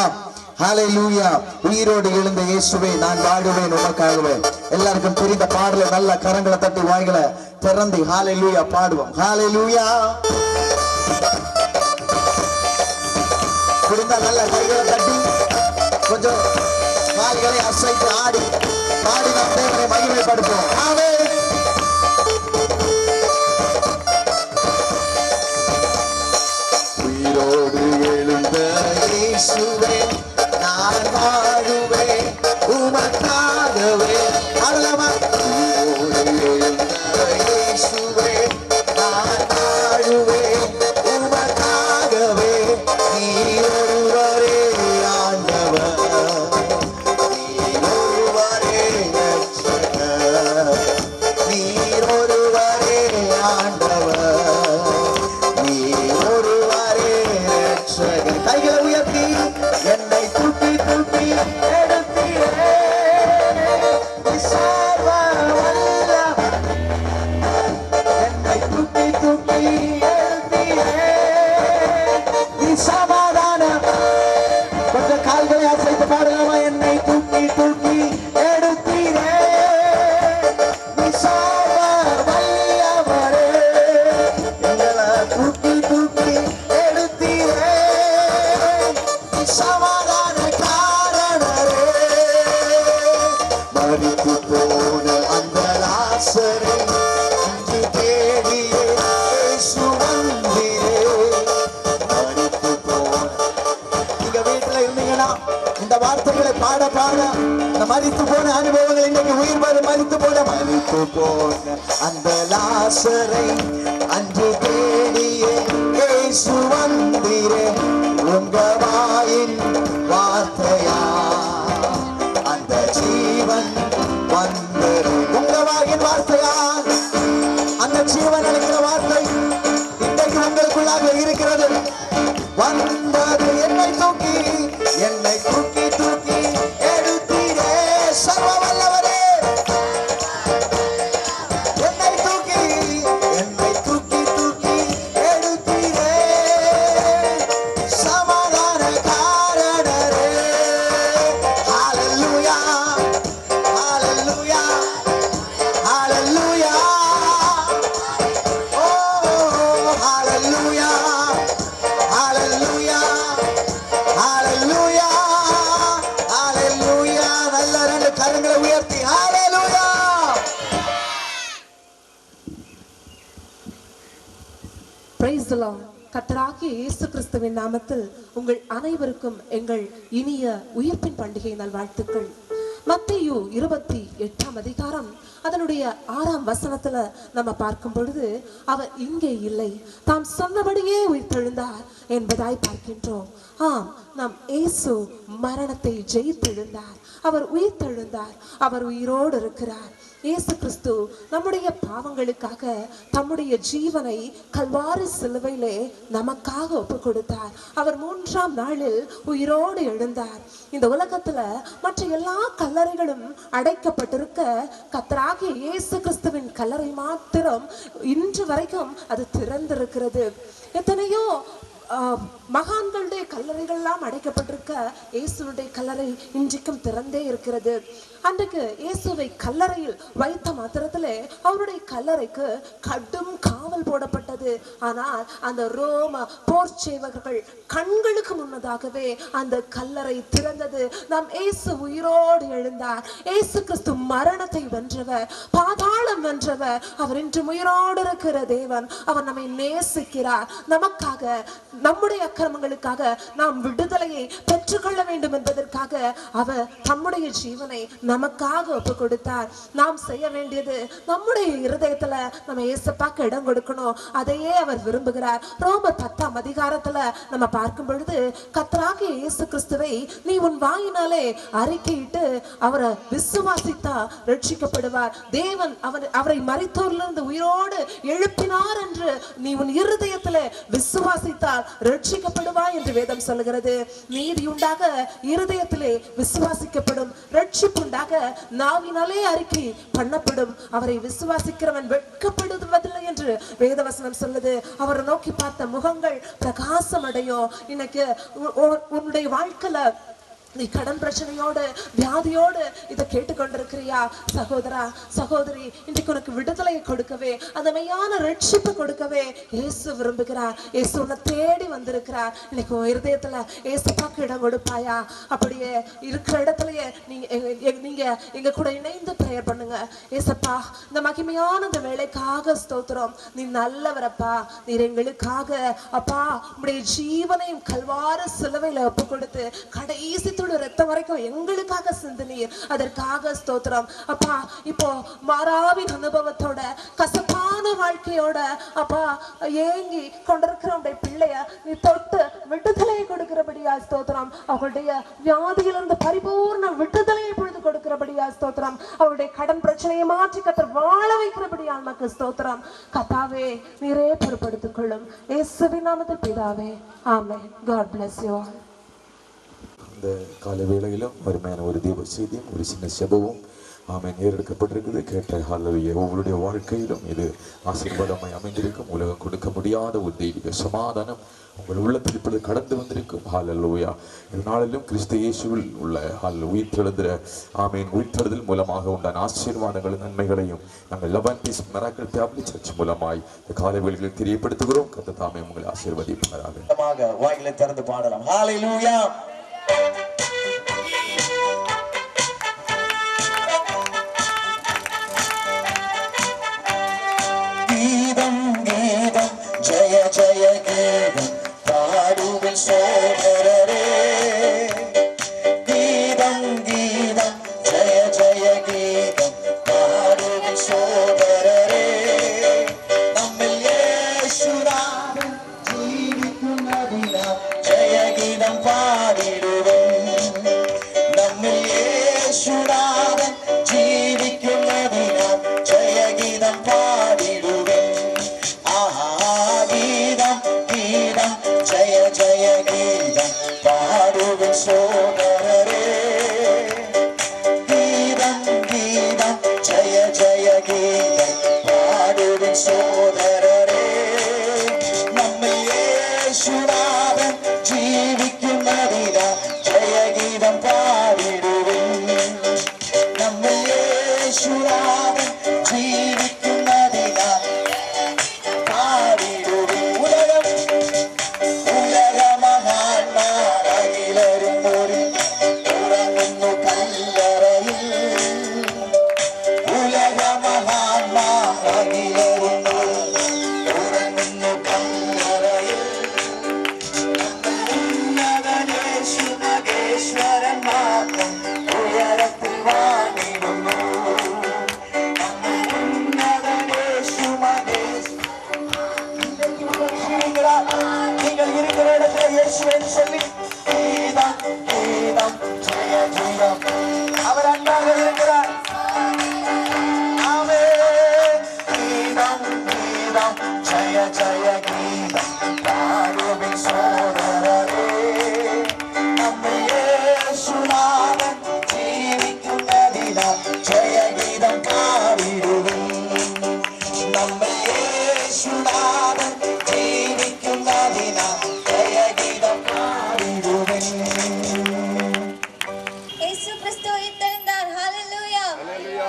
ஹல்லேலூயா. உயிரோடு எழுந்த இயேசுவே நான் வாழுவேன் உமக்காகவே. எல்லாருக்கும் தெரிந்த பாடல நல்ல கரங்களை தட்டி வாய்களை திறந்து ஹல்லேலூயா பாடுவோம். ஹல்லேலூயா. குடிந்தா நல்ல கைகளை தட்டி கொஞ்சம் கால்களை அசைத்து ஆடி பாடி நாம் தேவனை மகிமைப்படுத்துவோம். ஆமென். உயிரோடு எழுந்த இயேசுவே நான் வாழுவேன் உமக்காகவே. அவ்வளவா. உயிரோடு எழுந்த இயேசுவே நான் வாழுவேன் உமக்காகவே. நீ ஒருவரே ஆண்டவர், நீ ஒருவரே ரட்சகர். மரித்து போன அனுபவங்கள் இன்னைக்கு உயிர் மரித்து போன அந்த லாசரை அன்று தேடியே இயேசு வந்தீரே உங்க வாயின் வார்த்தையா அந்த ஜீவன் வந்தது உங்க வாயின் வார்த்தையா அந்த ஜீவன் அளிக்கிற வார்த்தை இன்றைக்கு உங்களுக்குள்ளாக இருக்கிறது வந்தது என்னை தூக்கி எடுத்தீரே சர்வ வல்லவரே என்னை தூக்கி எடுத்தீரே சமாதான காரணரே ஹalleluya ஹalleluya ஹalleluya ஓ ஹalleluya ஹalleluya ஹalleluya ஹalleluya நல்ல ரெண்டு கரங்களை உயர்த்தி ஹalleluya Praise the Lord. கர்த்தராகிய இயேசு கிறிஸ்துவின் நாமத்தில் உங்கள் அனைவருக்கும் எங்கள் இனிய உயிர்ப்பின் பண்டிகை நல்வாழ்த்துக்கள். மத்தேயு 28ஆம் அதிகாரம் அதனுடைய 6ஆம் வசனத்துல நம்ம பார்க்கும் பொழுது அவர் இங்கே இல்லை, தாம் சொன்னபடியே உயிர்த்தெழுந்தார் என்பதாய் பார்க்கின்றோம். ஆம், நம் இயேசு மரணத்தை ஜெயித்தெழுந்தார், அவர் உயிர்த்தெழுந்தார், அவர் உயிரோடு இருக்கிறார். இயேசு கிறிஸ்து நம்முடைய பாவங்களுக்காக தம்முடைய ஜீவனை கல்வாரி சிலுவையிலே நமக்காக ஒப்பு கொடுத்தார். அவர் 3ஆம் நாளில் உயிரோடு எழுந்தார். இந்த உலகத்துல மற்ற எல்லா கல்லறைகளும் அடைக்கப்பட்டிருக்க கர்த்தராகிய இயேசு கிறிஸ்துவின் கல்லறை மாத்திரம் இன்று வரைக்கும் அது திறந்திருக்கிறது. எத்தனையோ மகான்களுடைய கல்லறைகள் எல்லாம் அடைக்கப்பட்டிருக்க இயேசுடைய கல்லறை இன்றைக்கும் திறந்தே இருக்கிறது. அன்றைக்கு இயேசுவை கல்லறையில் வைத்த மாத்திரத்திலே அவருடைய கல்லறைக்கு கடும் காவல் போடப்பட்டது. ஆனால் அந்த ரோம போர் சேவகர்கள் கண்களுக்கு முன்னதாகவே அந்த கல்லறை திறந்தது. நாம் இயேசு உயிரோடு எழுந்தார். இயேசு கிறிஸ்து மரணத்தை வென்றவர், பாதாளம் வென்றவர். அவர் இன்று உயிரோடு இருக்கிற தேவன். அவர் நம்மை நேசிக்கிறார். நமக்காக, நம்முடைய அக்கிரமங்களுக்காக நாம் விடுதலையை பெற்றுக்கொள்ள வேண்டும் என்பதற்காக அவர் தம்முடைய ஜீவனை நமக்காக ஒப்பு கொடுத்தார். நாம் செய்ய வேண்டியது நம்முடைய இருதயத்துல நம்ம இயேசுவுக்கு இடம் கொடுக்கணும். அதையே அவர் விரும்புகிறார். ரோமர் 10ஆம் அதிகாரத்துல நம்ம பார்க்கும் பொழுது கர்த்தராகிய இயேசு கிறிஸ்துவை நீ உன் வாயினாலே அறிக்கையிட்டு அவரை விசுவாசித்தா ரட்சிக்கப்படுவார். தேவன் அவரை மரித்தோரிலிருந்து உயிரோடு எழுப்பினார் என்று நீ உன் இருதயத்துல விசுவாசித்தால் ரட்சிக்கப்படுவாய் என்று வேதம் சொல்லுகிறது. நீதி உண்டாக இருதயத்திலே விசுவாசிக்கப்படும், ரட்சிப்புண்டாக நாவினாலே அறிக்கை பண்ணப்படும். அவரை விசுவாசிக்கிறவன் வெட்கப்படுவதில்லை என்று வேதவசனம் சொல்லுது. அவரை நோக்கி பார்த்த முகங்கள் பிரகாசம் அடையும். இன்னைக்கு உன்னுடைய வாழ்க்கையில நீ கடன் பிரச்சனையோடு வியாதியோடு இதை கேட்டுக்கொண்டிருக்கிறியா? சகோதரா சகோதரி, இன்றைக்கு உனக்கு விடுதலையை கொடுக்கவே, அந்த மெய்யான ரட்சிப்பு கொடுக்கவே இயேசு விரும்புகிறார். இயேசு உன்னை தேடி வந்திருக்கிறார். இன்னைக்கு உன் இருதயத்துல இயேசுவுக்கு இடம் கொடுப்பாயா? அப்படியே இருக்கிற இடத்துலயே நீங்க எங்க கூட இணைந்து பிரேயர் பண்ணுங்க. ஏசப்பா, இந்த மகிமையான இந்த வேலைக்காக ஸ்தோத்திரம். நீ நல்லவரப்பா, நீர் எங்களுக்காக அப்பா உடைய ஜீவனையும் கல்வாரி சிலுவையில ஒப்பு கொடுத்து கடைசி ரத்தம் வரைக்கும் எங்களுக்காக சிந்தினீர். அதற்காக ஸ்தோத்திரம் அப்பா. இப்போ மாறாவின் அனுபவத்தோட, கசப்பான வாழ்க்கையோட அப்பா ஏங்கி கொண்டிருக்கிற உடைய பிள்ளைய நீ தொட்டு விடுதலையை கொடுக்கிறபடியா ஸ்தோத்திரம். அவர்களுடைய வியாதியிலிருந்து பரிபூர்ண விடுதலையை பொழுது கொடுக்கிறபடியா ஸ்தோத்திரம். அவருடைய கடன் பிரச்சனையை மாற்றி கர்த்தர் வாழ வைக்கிறபடியா நமக்கு ஸ்தோத்திரம். கர்த்தாவே, நீரே பொறுப்படுத்திக் கொள்ளும். இயேசுவின் நாமத்தில் பிதாவே, ஆமென். God bless you all. இந்த காலை வேளையிலும் அருமையான ஒரு தேவ செய்தியும் ஒரு சின்ன செபவும் ஆமென் ஏறெடுக்கப்பட்டிருக்குது. கேட்ட ஹல்லேலூயா. உங்களுடைய வாழ்க்கையிலும் இது ஆசீர்வாதமாய் அமைந்திருக்கும். உலகம் கொடுக்க முடியாத ஒரு தெய்வீக சமாதானம் உங்கள் உள்ளத்தில் இப்பொழுது கடந்து வந்திருக்கும். ஹல்லேலூயா. இதனாலும் கிறிஸ்து இயேசுவில் உள்ள உயிர்த்தெழுதல் மூலமாக உண்டான ஆசீர்வாதங்களும் நன்மைகளையும் நாங்கள் லெவன்டிஸ் மிராக்கிள் ஃபேமிலி சர்ச் மூலமாய் இந்த காலை வேளைகளில் தெரியப்படுத்துகிறோம். கர்த்தர் தாமே உங்களை ஆசீர்வதிப்பாராக. வாயிலை திறந்து பாடலாம். ஹல்லேலூயா. கீதம் கீதம் ஜெய ஜெய கீதம் பாடுவில் சோதரரே. கீதம் கீதம் ஜெய சோதரரே நம்மில் இயேசுநாதன் ஜீவிக்கும்படினால் ஜெயகீதம் பாடிடுவோம். நம்மில் இயேசுநாதன் ஜீவிக்கும்படினால் ஜெயகீதம் பாடிடுவோம். ஆஹா கீதம் கீதம் ஜெய ஜெய கீதம் பாடுவோம் சோதரரே. கீதம் கீதம் ஜெய ஜெய கீதம் பாடுவோம் சோதரரே. நம்மை இயேசுநாதன் ஜீவிக்கும்படினால் ஜெய கீதம் பாடிடுவோம். நம்மை இயேசுநாதன் ஜீவிக்கும்படினால் பாடிடுவோம். உலக மகான்மார் அகிலரும் ஒரு உறங்குന്നു கல்லறையில். உலக மகான்மார் அகிலரும் உறங்குന്നു கல்லறையில். ഉന്നതനേശു മഹേശ്വരൻ മാത്രം ഉയരത്തിൽ വാണിടുന്നു. ഉന്നതനേശു മഹേശ്വരൻ நீங்கள் இருக்கிற இடத்துல இயேசுவின் சொல்லி கீதம் கீதம் ஜெய ஜெயம். அவர் அன்பாக இருக்கிறார். ஆமென். கீதம் கீதம் ஜெய ஜெய கீதம் பாடுவோம் சோதரரே. நம்மை இயேசுநாதன் ஜீவிக்கும்படினால் ஜெய கீதம் பாடிடுவோம். நம்மை இயேசுநாதன் ஜீவிக்கும்படினால் ஜெய கீதம் பாடிடுவோம். இயேசு கிறிஸ்து உயிர்த்தெழுந்தார். ஹalleluya.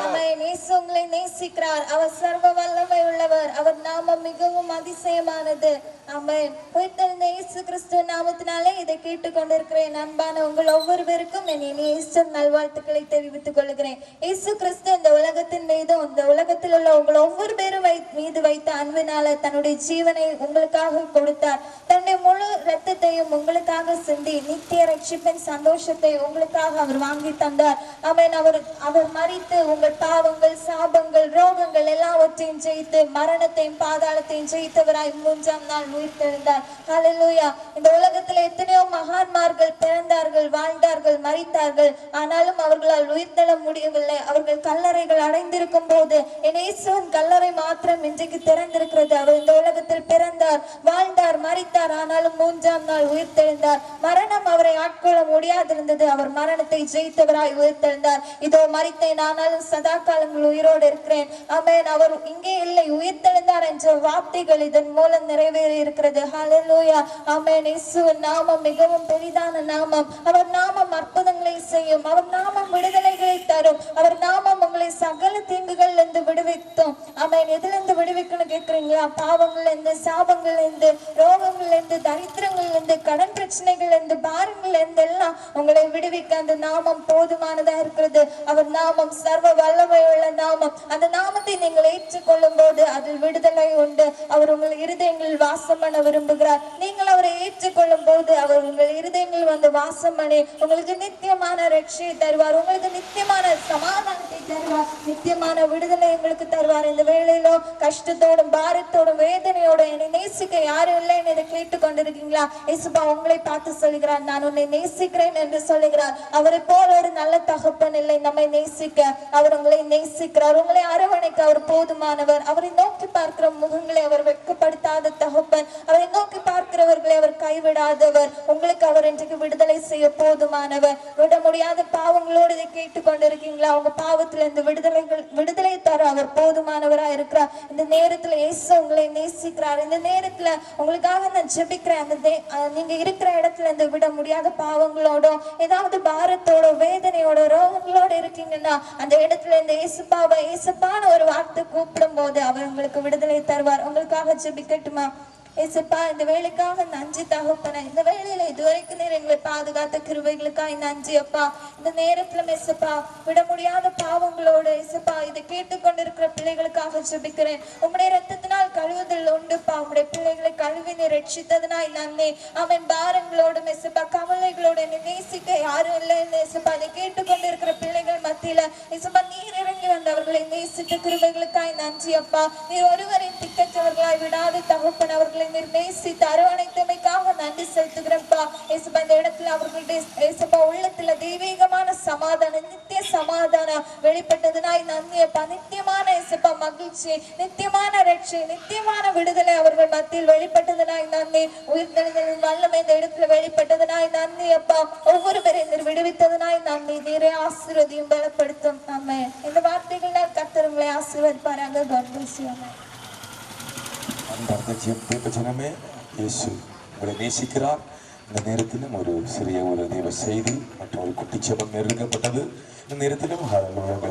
ஆமென். இயேசு உங்களை நேசிக்கிறார். அவர் சர்வ வல்லமை உள்ளவர். அவர் நாமம் மிகவும் அதிசயமானது. ஆமென். உயிர்த்தெழுந்த இயேசு கிறிஸ்து நாமத்தினாலே இதை கேட்டுக்கொண்டிருக்கிறேன் அன்பான உங்கள் ஒவ்வொருவருக்கும் என் இனிய ஈஸ்டர் நல்வாழ்த்துக்களை தெரிவித்துக் கொள்கிறேன். இயேசு கிறிஸ்து இந்த உலகத்தின் மீதும் இந்த உலகத்தில் உள்ள உங்கள் ஒவ்வொரு பேரும் மீது வைத்த அன்பினால தன்னுடைய ஜீவனை உங்களுக்காக கொடுத்தார். தன்னுடைய முழு இரத்தத்தையும் உங்களுக்காக சிந்தி நித்திய ரட்சிப்பின் சந்தோஷத்தை உங்களுக்காக அவர் வாங்கி தந்தார். ஆமென். அவர் மரித்து உங்கள் பாவங்கள் சாபங்கள் ரோகங்கள் எல்லாவற்றையும் ஜெயித்து மரணத்தையும் பாதாளத்தையும் ஜெயித்தவராய் மூன்றாம் நாள் உயிர்த்தெழுந்தார். ஹalleluya. இந்த உலகத்தில் எத்தனையோ மகான்மார்கள் பிறந்தார்கள், வாழ்ந்தார்கள், மரித்தார்கள். ஆனாலும் அவர்களால் உயிர்த்தெழ முடியவில்லை. அவர்கள் கல்லறைகள் அடைந்திருக்கும் போது என் இயேசுவின் கல்லறை மாத்திரம் இன்றைக்கு திறந்திருக்கிறது. அவர் இந்த உலகத்தில் பிறந்தார், வாழ்ந்தார், மரித்தார். ஆனாலும் மூன்றாம் நாள் உயிர்த்தெழுந்தார். மரணம் அவரை ஆட்கொள்ள முடியாதிருந்தது. அவர் மரணத்தை ஜெயித்தவராய் உயிர்த்தெழுந்தார். இதோ மரித்தேன் ஆனாலும் சதா காலங்கள் உயிரோடு இருக்கிறேன். ஆமென். அவர் இங்கே இல்லை, உயிர்த்தெழுந்தார் என்ற வார்த்தைகள் இதன் மூலம் நிறைவேறி இருக்கிறது. ஹalleluya. ஆமென். இயேசுவின் நாமம் மிகவும் பெரிதான நாமம். அவர் நாமம் அற்புதங்களை செய்யும். அவர் நாமம் விடுதலைகளை தரும். அவர் நாமம் உங்களை சகல தீங்குகள் இருந்து விடுவிக்கும். ஆமென். எதுல இருந்து விடுவிக்கணும் கேட்கிறீங்களா? பாவங்கள் இருந்து, சாபங்கள் இருந்து, ரோகங்கள் இருந்து, தரித்திரங்கள் இருந்து, கடன் பிரச்சனைகள் இருந்து, பாரங்கள் இருந்து எல்லாம் உங்களை விடுவிக்க அந்த நாமம் போதுமானதா இருக்கிறது. அவர் நாமம் சர்வ வல்லமை உள்ள நாமம். அந்த நாமத்தை நீங்கள் ஏற்றுக்கொள்ளும் போது அதில் விடுதலை உண்டு. அவர் உங்கள் இருதயங்களில் வாசம் பண்ண விரும்புகிறார். நீங்கள் அவரை ஏற்றுக்கொள்ளும் போது அவர் உங்கள் இருதயங்களில் வந்து வாசம் பண்ணி உங்களுக்கு நித்தியமான ரட்சியை தருவார். உங்களுக்கு நித்தியமான சமாதானத்தை தருவார். நித்தியமான விடுதலை உங்களுக்கு தருவார். இந்த வேளையிலோ கஷ்டத்தோடும் பாரத்தோடும் வேதனையோடும் என்னை நேசிக்க யாரும் இல்லைன்னு இதை கேட்டுக்கொண்டிருக்கீங்களா? இயேசுபா உங்களை பார்த்து சொல்லுகிறார், நான் உன்னை நேசிக்கிறேன் என்று சொல்லுகிறார். அவரை போல ஒரு நல்ல தகப்பன் இல்லை நம்மை நேசிக்க. அவர் உங்களை நேசிக்கிறார். உங்களை அரவணைக்க அவர் போதுமானவர். அவரை நோக்கி பார்க்கிற முகங்களை அவர் வெட்கப்படுத்தாத தகப்பன். அவரை நோக்கி பார்க்கிறவர்களை அவர் கைவிடாதவர். உங்களுக்கு அவர் இன்றைக்கு விடுதலை செய்ய போதுமானவர். விட முடியாத பாவங்களோடு இதை கேட்டுக்கொண்டிருக்கீங்களா? உங்க பாவத்துல இந்த விடுதலை தர அவர் போதுமானவரா இருக்கிறார். இந்த நேரத்துல இயேசு உங்களை நேசிக்கிறார். இந்த நேரத்துல உங்களுக்காக நான் ஜெபிக்கிறேன். நீங்க இருக்கிற இடத்துல இந்த விட முடியாத பாவங்களோட ஏதாவது பாரத்தோட வேதனையோட ரோகங்களோட இருக்கீங்கன்னா அந்த இடத்துல இந்த இயேசுப்பான ஒரு வார்த்தை கூப்பிடும் போது அவர் உங்களுக்கு விடுதலை தருவார். உங்களுக்காக ஜெபிக்கட்டுமா? ஏசப்பா இந்த வேலைக்காக நன்றி தகப்பன. இந்த வேலையில இதுவரைக்கும் நீர் எங்களை பாதுகாத்த கிருபைகளுக்காய் நன்றி அப்பா. இந்த நேரத்துல ஏசப்பா விட முடியாத பாவங்களோடு ஏசப்பா இதை கேட்டுக்கொண்டிருக்கிற பிள்ளைகளுக்காக ஜெபிக்கிறேன். உம்முடைய ரத்தத்தினால் கழுவுதல் உண்டுப்பா. உம்முடைய பிள்ளைகளை கழுவி நீர் ரட்சித்ததுனாய் நன்றி. அவன் பாரங்களோடு ஏசப்பா கவலைகளோடு என்னை நேசிக்க யாரும் இல்லை ஏசப்பா. இதை கேட்டுக்கொண்டிருக்கிற பிள்ளைகள் மத்தியில ஏசப்பா நீர் இறங்கி வந்து அவர்களை நேசித்த கிருபைகளுக்காய் நன்றி அப்பா. நீர் ஒருவரின் திக்கற்றவர்களாய் விடாது தகப்பன் அவர்களை நீர் நேசித்து அரவணைத்தமைக்காக நன்றி செலுத்துகிறப்பா. ஏசப்பா இந்த இடத்துல அவர்களுடைய ஏசப்பா உள்ளத்துல தெய்வீகமான சமாதானம் நித்திய சமாதானம் வெளிப்பட்டதுனாய் நன்றி அப்பா. நித்தியமான ஏசப்பா மகிழ்ச்சி, நித்தியமான ரட்சி, நித்தியமான விடுதலை அவர்கள் மத்தியில் வெளிப்பட்டதுனாய் நன்றி. உயிர்த்தெழுதலின் வல்லமை இந்த இடத்துல வெளிப்பட்டதுனாய் நன்றி அப்பா. ஒவ்வொருவரையும் நீர் விடுவித்ததுனாய் நன்றி. நீரே ஆசீர்வதியும் பலப்படுத்தும். ஆமென். இந்த வார்த்தைகள் கர்த்தர் உங்களை ஆசீர்வதிப்பாராக. God bless you. அன்பார்ந்த ஜனமே, இயேசு உங்களை நேசிக்கிறார். இந்த நேரத்திலும் ஒரு சிறிய தேவ செய்தி மற்றும் ஒரு குட்டி ஜெபம் நெருங்கப்பட்டது. இந்த நேரத்திலும்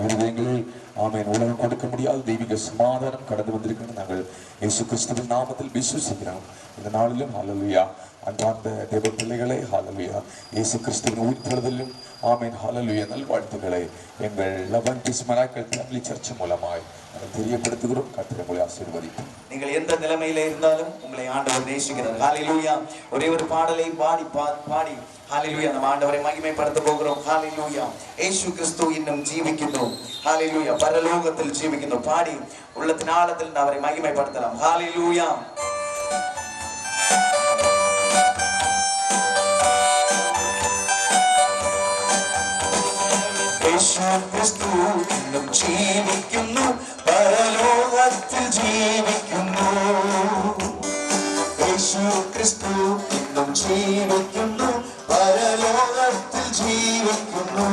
இருதயங்களில் ஆமென் உலகம் கொடுக்க முடியாத தெய்வீக சமாதானம் கடந்து வந்திருக்கிறது. நாங்கள் இயேசு கிறிஸ்துவின் நாமத்தில் விசுவசிக்கிறோம். இந்த நாளிலும் ஹல்லேலூயா. அன்பார்ந்த தேவ பிள்ளைகளே, ஹல்லேலூயா. இயேசு கிறிஸ்துவின் உயிர்த்தெழுதலிலும் ஆமென் ஹல்லேலூயா நல்வாழ்த்துக்களை எங்கள் லெவன்டிஸ் மிராக்கிள் ஃபேமிலி சர்ச் மூலமாய் தெரியப்படுத்துகிறோம். கர்த்தர் உங்களை ஆசீர்வதிப்பார். நீங்கள் எந்த நிலைமையில இருந்தாலும் உங்களை ஆண்டவர் நேசிக்கிறார். ஹல்லேலூயா. ஒரே ஒரு பாடலை பாடி ஹல்லேலூயா நம்ம ஆண்டவரை மகிமைப்படுத்த போகிறோம். ஹல்லேலூயா. இயேசு கிறிஸ்து இன்னும் ஜீவிக்கிறோம். ஹல்லேலூயா. பரலோகத்தில் ஜீவிக்கிறோம். பாடி உள்ளத்தின் ஆழத்தில் அவரை மகிமைப்படுத்தலாம். ஹல்லேலூயா. യേശു ക്രിസ്തു ഇന്നും ജീവിക്കുന്നു, പരലോകത്തിൽ ജീവിക്കുന്നു. യേശു ക്രിസ്തു ഇന്നും ജീവിക്കുന്നു, പരലോകത്തിൽ ജീവിക്കുന്നു.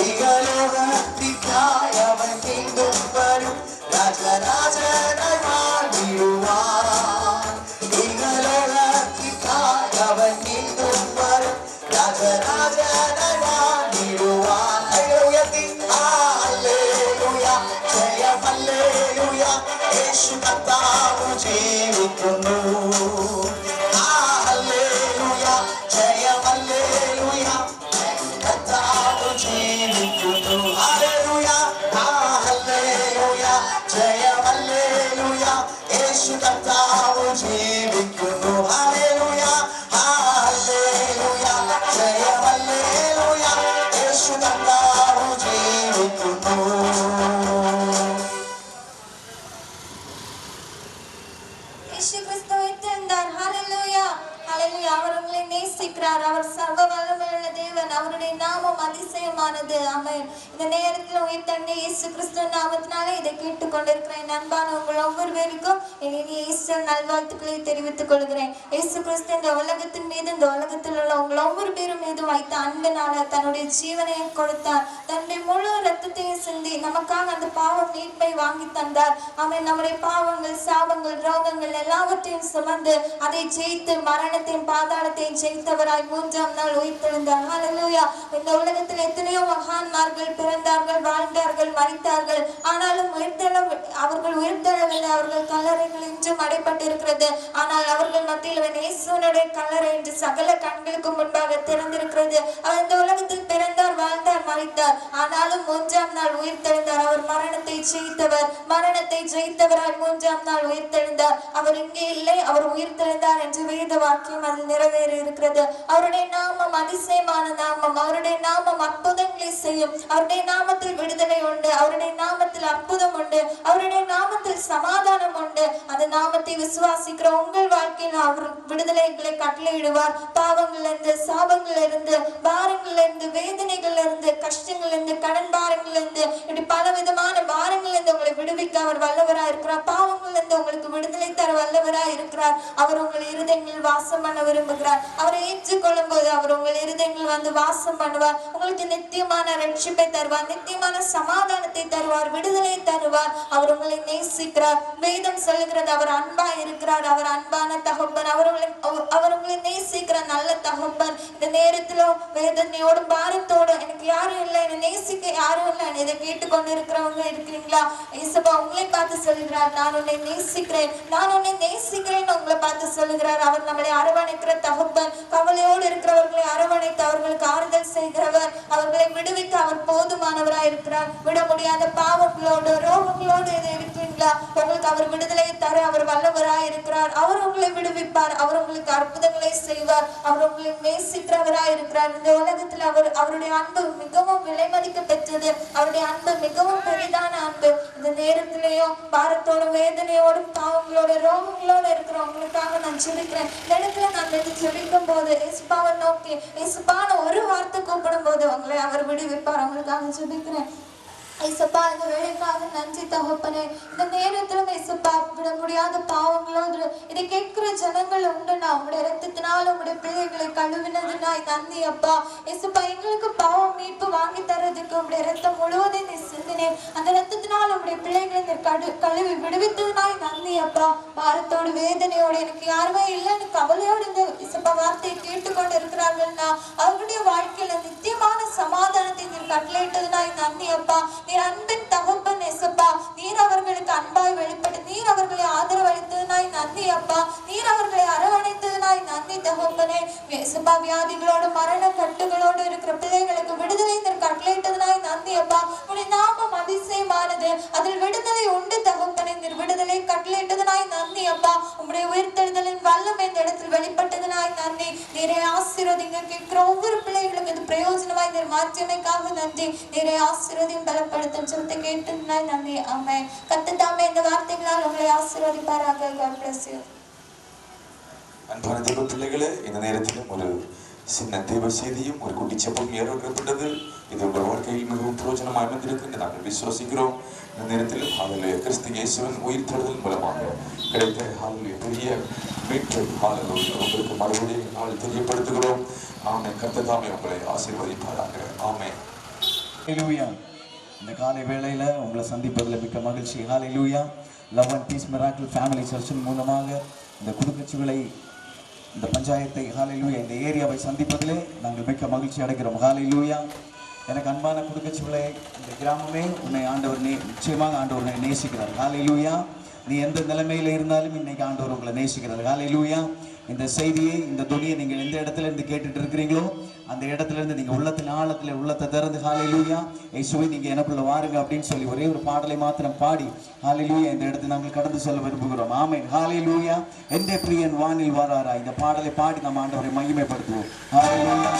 ഇഹലോകത്തിനായി അവൻ വീണ്ടും വരും, രാജരാജനായി വാണിടുവാൻ. ഇഹലോകത്തിനായി അവൻ വീണ്ടും വരും, രാജരാജനായി വാണിടുവാൻ. യേശു കർത്താവ് ജീവിക്കുന്നു. ഹല്ലേലൂയ, ജയം ഹല്ലേലൂയ, കർത്താവ് ജീവിക്കുന്നു. ഹല്ലേലൂയ, ഹല്ലേലൂയ, ജയം ഹല്ലേലൂയ, യേശു കർത്താവ് ജീവിക്കുന്നു. ഹല്ലേലൂയ, ഹല്ലേലൂയ, ജയം ഹല്ലേലൂയ, യേശു കർത്താവ് ജീവിക്കുന്നു. அவர் உங்களை நேசிக்கிறார். அவர் சர்வ வல்லமையுள்ள தேவன். அவருடைய நாமம் அதிசயமானது. ஆமென். இந்த நேரத்தில் உயிர்த்தெழுந்த இயேசு கிறிஸ்து நாமத்தினாலே இதை கேட்டுக்கொண்டிருக்கிறேன் அன்பான உங்கள் ஒவ்வொருவருக்கும் இனிய ஈஸ்டர் நல்வாழ்த்துக்களை தெரிவித்துக் கொள்கிறேன். இயேசு கிறிஸ்து இந்த உலகத்தின் மீது, இந்த உலகத்தில் உள்ள உங்கள் ஒவ்வொரு பேரும் மீது வைத்த அன்பினால தன்னுடைய ஜீவனை கொடுத்தார். தன்னுடைய முழு ரத்தத்தையும் சிந்தி நமக்காக அந்த பாவம் மீட்பை வாங்கி தந்தார். ஆமென். நம்முடைய பாவங்கள், சாபங்கள், ரோகங்கள் எல்லாவற்றையும் சுமந்து அதை ஜெயித்து மரணத்தையும் பாதாளத்தையும் ஜெயித்தவராய் மூன்றாம் நாள் உயிர்த்தெழுந்தார். ஹல்லேலூயா. இந்த உலகத்தில் எத்தனையோ மகான்மார்கள் பிறந்தார்கள், வாழ்ந்தார்கள், மரித்தார்கள். ஆனாலும் அவர்கள் உயிர்த்தெழவில்லை. அவர்கள் கல்லறைகள் இன்றும் அடைப்பட்டிருக்கிறது. ஆனால் அவர்கள் மத்தியில் இயேசுவினுடைய கல்லறை என்று சகல கண்களுக்கு முன்பாக திறந்திருக்கிறது. அவர் இந்த உலகத்தில் பிறந்தார், வாழ்ந்தார், மரித்தார். ஆனாலும் மூன்றாம் நாள் உயிர்த்தெழுந்தார். அவர் மரணத்தை ஜெயித்தவர், மரணத்தை ஜெயித்தவரால் மூன்றாம் நாள் உயிர்த்தெழுந்தார். அவர் இங்கே இல்லை, அவர் உயிர்த்தெழுந்தார் என்று வேத வாக்கியம் அதில் நிறைவேறி இருக்கிறது. அவருடைய நாமம் அதிசயமான நாமம். அவருடைய நாமம் அற்புதங்களை செய்யும். அவருடைய நாமத்தில் விடுதலை உண்டு. அவருடைய நாமத்தில் அற்புதம் உண்டு. அவருடைய நாமத்தில் சமாதானம் உண்டு. அந்த நாமத்தை விசுவாசிக்கிற உங்கள் வாழ்க்கையில் அவர் விடுதலைகளை கட்டளையிடுவார். பாவங்கள் இருந்து, சாபங்கள் இருந்து, பாரங்கள் இருந்து, வேதனைகள் இருந்து, கஷ்டங்கள் இருந்து, கடன் பாரங்கள் இருந்து, இப்படி பல விதமான பாரங்கள் இருந்து உங்களை விடுவிக்க அவர் வல்லவராய் இருக்கிறார். பாவங்கள் இருந்து உங்களுக்கு விடுதலை தர வல்லவராய் இருக்கிறார். அவர் உங்கள் இருதயங்களில் வாசம் பண்ண விரும்புகிறார். அவரை ஏற்றுக்கொள்ளும் போது அவர் உங்கள் இருதயங்களில் வந்து வாசம் பண்ணுவார். உங்களுக்கு நித்தியமான ரட்சிப்பை தருவார், நித்தியமான சமாதானத்தை தருவார், விடுதலை தருவார். அவர் உங்களை நேசிக்கிறார். வேதம் சொல்லுகிறது அவர் அன்பா இருக்கிறார். அவர் அன்பான தகப்பன். அவர் உங்களை நேசிக்கிற நல்ல தகப்பன். இந்த நேரத்திலோ வேதனையோடு பாரத்தோடு எனக்கு யாரும் இல்லை, என்னை நேசிக்க யாரும் இல்லை, இதை கேட்டுக்கொண்டு இருக்கிறவங்க இருக்கிறீங்களா? இயேசுப்பா உங்களை பார்த்து சொல்லுகிறார், நான் உன்னை நேசிக்கிறேன், நான் உன்னை நேசிக்கிறேன் உங்களை பார்த்து சொல்லுகிறார். அவர் நம்மளை அரவணைக்கிற தகப்பன், கவலையோடு இருக்கிறவர்களை அரவணைத்து அவர்களுக்கு ஆறுதல் செய்கிறவர், அவர்களை விடுவிக்க அவர் போதுமானவராய் இருக்கிறார். விட முடியாத பாவங்களோடு ரோகங்களோடு இருக்கிறீங்களா? உங்களுக்கு அவர் விடுதலை தர அவர் வல்லவராய் இருக்கிறார். அவர் உங்களை விடுவிப்பார், அவர் உங்களுக்கு அற்புதங்களை செய்வார், அவர் உங்களை நேசிக்கிறவராய் இருக்கிறார். இந்த உலகத்தில் அவருடைய அன்பு மிகவும் விலை மதிக்க பெற்றது, அவருடைய அன்பு மிகவும் பெரிதான அன்பு. இந்த நேரத்திலேயும் பாரத்தோடும் வேதனையோடும் பாவங்களோட ரோகங்களோடு இருக்கிறவங்களுக்காக நான் ஜெபிக்கிறேன். இந்த இடத்துல நான் ஜெபிக்கும் போது இயேசுப்பாவை நோக்கி இயேசுப்பான ஒரு வார்த்தை கூப்பிடும் போது உங்களை அவர் விடுவிப்பார். அவங்களுக்காக ஜெபிக்கிறேன். ஐசப்பா, இந்த வேலைக்காக நன்றி தகப்பனே. இந்த நேரத்திலும் ஐசப்பா, விட முடியாத பாவங்களோடு இதை கேட்கிற ஜனங்கள் உண்டுனா உங்களுடைய ரத்தத்தினால் உங்களுடைய பிள்ளைகளை கழுவினதுனாய் நன்றி அப்பா. ஐசப்பா, எங்களுக்கு பாவம் மீட்பு வாங்கி தரதுக்கு உங்களுடைய ரத்தம் முழுவதும் நீ சிந்தினேன். அந்த ரத்தத்தினால் உங்களுடைய பிள்ளைகளை கழுவி விடுவித்ததுனாய் நன்றி அப்பா. பாரத்தோடு வேதனையோடு எனக்கு யாருமே இல்லைன்னு கவலையோடு இந்த இசப்பா வார்த்தையை கேட்டுக்கொண்டு இருக்கிறார்கள்னா அவர்களுடைய வாழ்க்கையில நித்தியமான சமாதானத்தை நீர் கட்டளையிட்டதுனாய் நன்றி அப்பா. நீர் அன்பின் தகப்பன் இயேசுப்பா. நீர் அவர்களுக்கு அன்பாய் வெளிப்பட்டு நீர் அவர்களை ஆதரவளித்ததுனாய் நன்றி அப்பா. நீர் அவர்களை அரவணைத்ததுனாய் நன்றி தகப்பனே. இயேசுப்பா, வியாதிகளோடு மரண கட்டுகளோடு இருக்கிற பிள்ளைகளுக்கு விடுதலை நீர் கட்டளையிட்டதுனாய் நன்றி அப்பா. உன்னுடைய நாமம் அதிசயமானது, அதில் விடுதலை உண்டு தகப்பனே. நீர் விடுதலை கட்டளையிட்டதுனாய் நன்றி அப்பா. உம்முடைய உயிர்த்தெழுதலின் வல்லமை இந்த இடத்தில் வெளிப்பட்டதுனாய் நன்றி. நீரை ஆசீர்வதிங்க. கேட்கிற ஒவ்வொரு பிள்ளைகளுக்கு இது பிரயோஜனமாய் நீர் மாற்றியமைக்காக நன்றி. நீரை ஆசீர்வதியும் பலப்படுத்தும் சொல்லிட்டு கேட்டதுனாய் நன்றி. ஆமென். கர்த்தர் தாமே இந்த வார்த்தைகளால் உங்களை ஆசீர்வதிப்பாராக. God bless you. அன்பான தேவ பிள்ளைகளே, இந்த நேரத்திலும் ஒரு சின்ன தேவ செய்தியும் ஒரு குட்டி செப்பம் ஏற்பட்டது. இது உங்கள் வாழ்க்கையில் மிகவும் பிரயோஜனமாக அமைந்திருக்கு நாங்கள் விசுவாசிக்கிறோம். இந்த நேரத்திலும் ஹல்லேலூயா, கிறிஸ்து இயேசுவின் உயிர்த்தெழுதல் மூலமாக கிடைத்த ஹல்லேலூயா பெரிய மீட்பு ஹல்லேலூயா உங்களுக்கு மறுபடியும் நாங்கள் தெரியப்படுத்துகிறோம். ஆமென். கர்த்தர் தாமே உங்களை ஆசீர்வதிப்பாராக. ஆமென். ஹல்லேலூயா. இந்த காலை வேளையில் உங்களை சந்திப்பதில் மிக்க மகிழ்ச்சி. Hallelujah. Love and peace miracle family சர்ச்சின் மூலமாக இந்த குடும்பச்சுகளை, இந்த பஞ்சாயத்தை, ஹல்லேலூயா, இந்த ஏரியாவை சந்திப்பதிலே நாங்கள் மிக்க மகிழ்ச்சி அடைகிறோம். ஹல்லேலூயா. எனக்கு அன்பான குடும்பச்சுகளை, இந்த கிராமமே உன்னை ஆண்டவர் நிச்சயமாக ஆண்டவர் நேசிக்கிறார். ஹல்லேலூயா. நீ எந்த நிலைமையில் இருந்தாலும் இன்னைக்கு ஆண்டவர் உங்களை நேசிக்கிறார். ஹல்லேலூயா. இந்த செய்தியை, இந்த துணியை நீங்கள் எந்த இடத்துல இருந்து கேட்டுட்டு இருக்கிறீங்களோ அந்த இடத்துல இருந்து நீங்கள் உள்ளத்தின் ஆழத்தில் உள்ளத்தை திறந்து ஹல்லேலூயா இயேசுவே நீங்க எனக்குள்ள வாருங்க அப்படின்னு சொல்லி ஒரே ஒரு பாடலை மாத்திரம் பாடி ஹல்லேலூயா இந்த இடத்தை நாங்கள் கடந்து செல்ல விரும்புகிறோம். ஆமென். ஹல்லேலூயா. எந்த பிரியன் வானில் வாராரா, இந்த பாடலை பாடி நம்ம ஆண்டவரை மகிமைப்படுத்துவோம். ஹல்லேலூயா.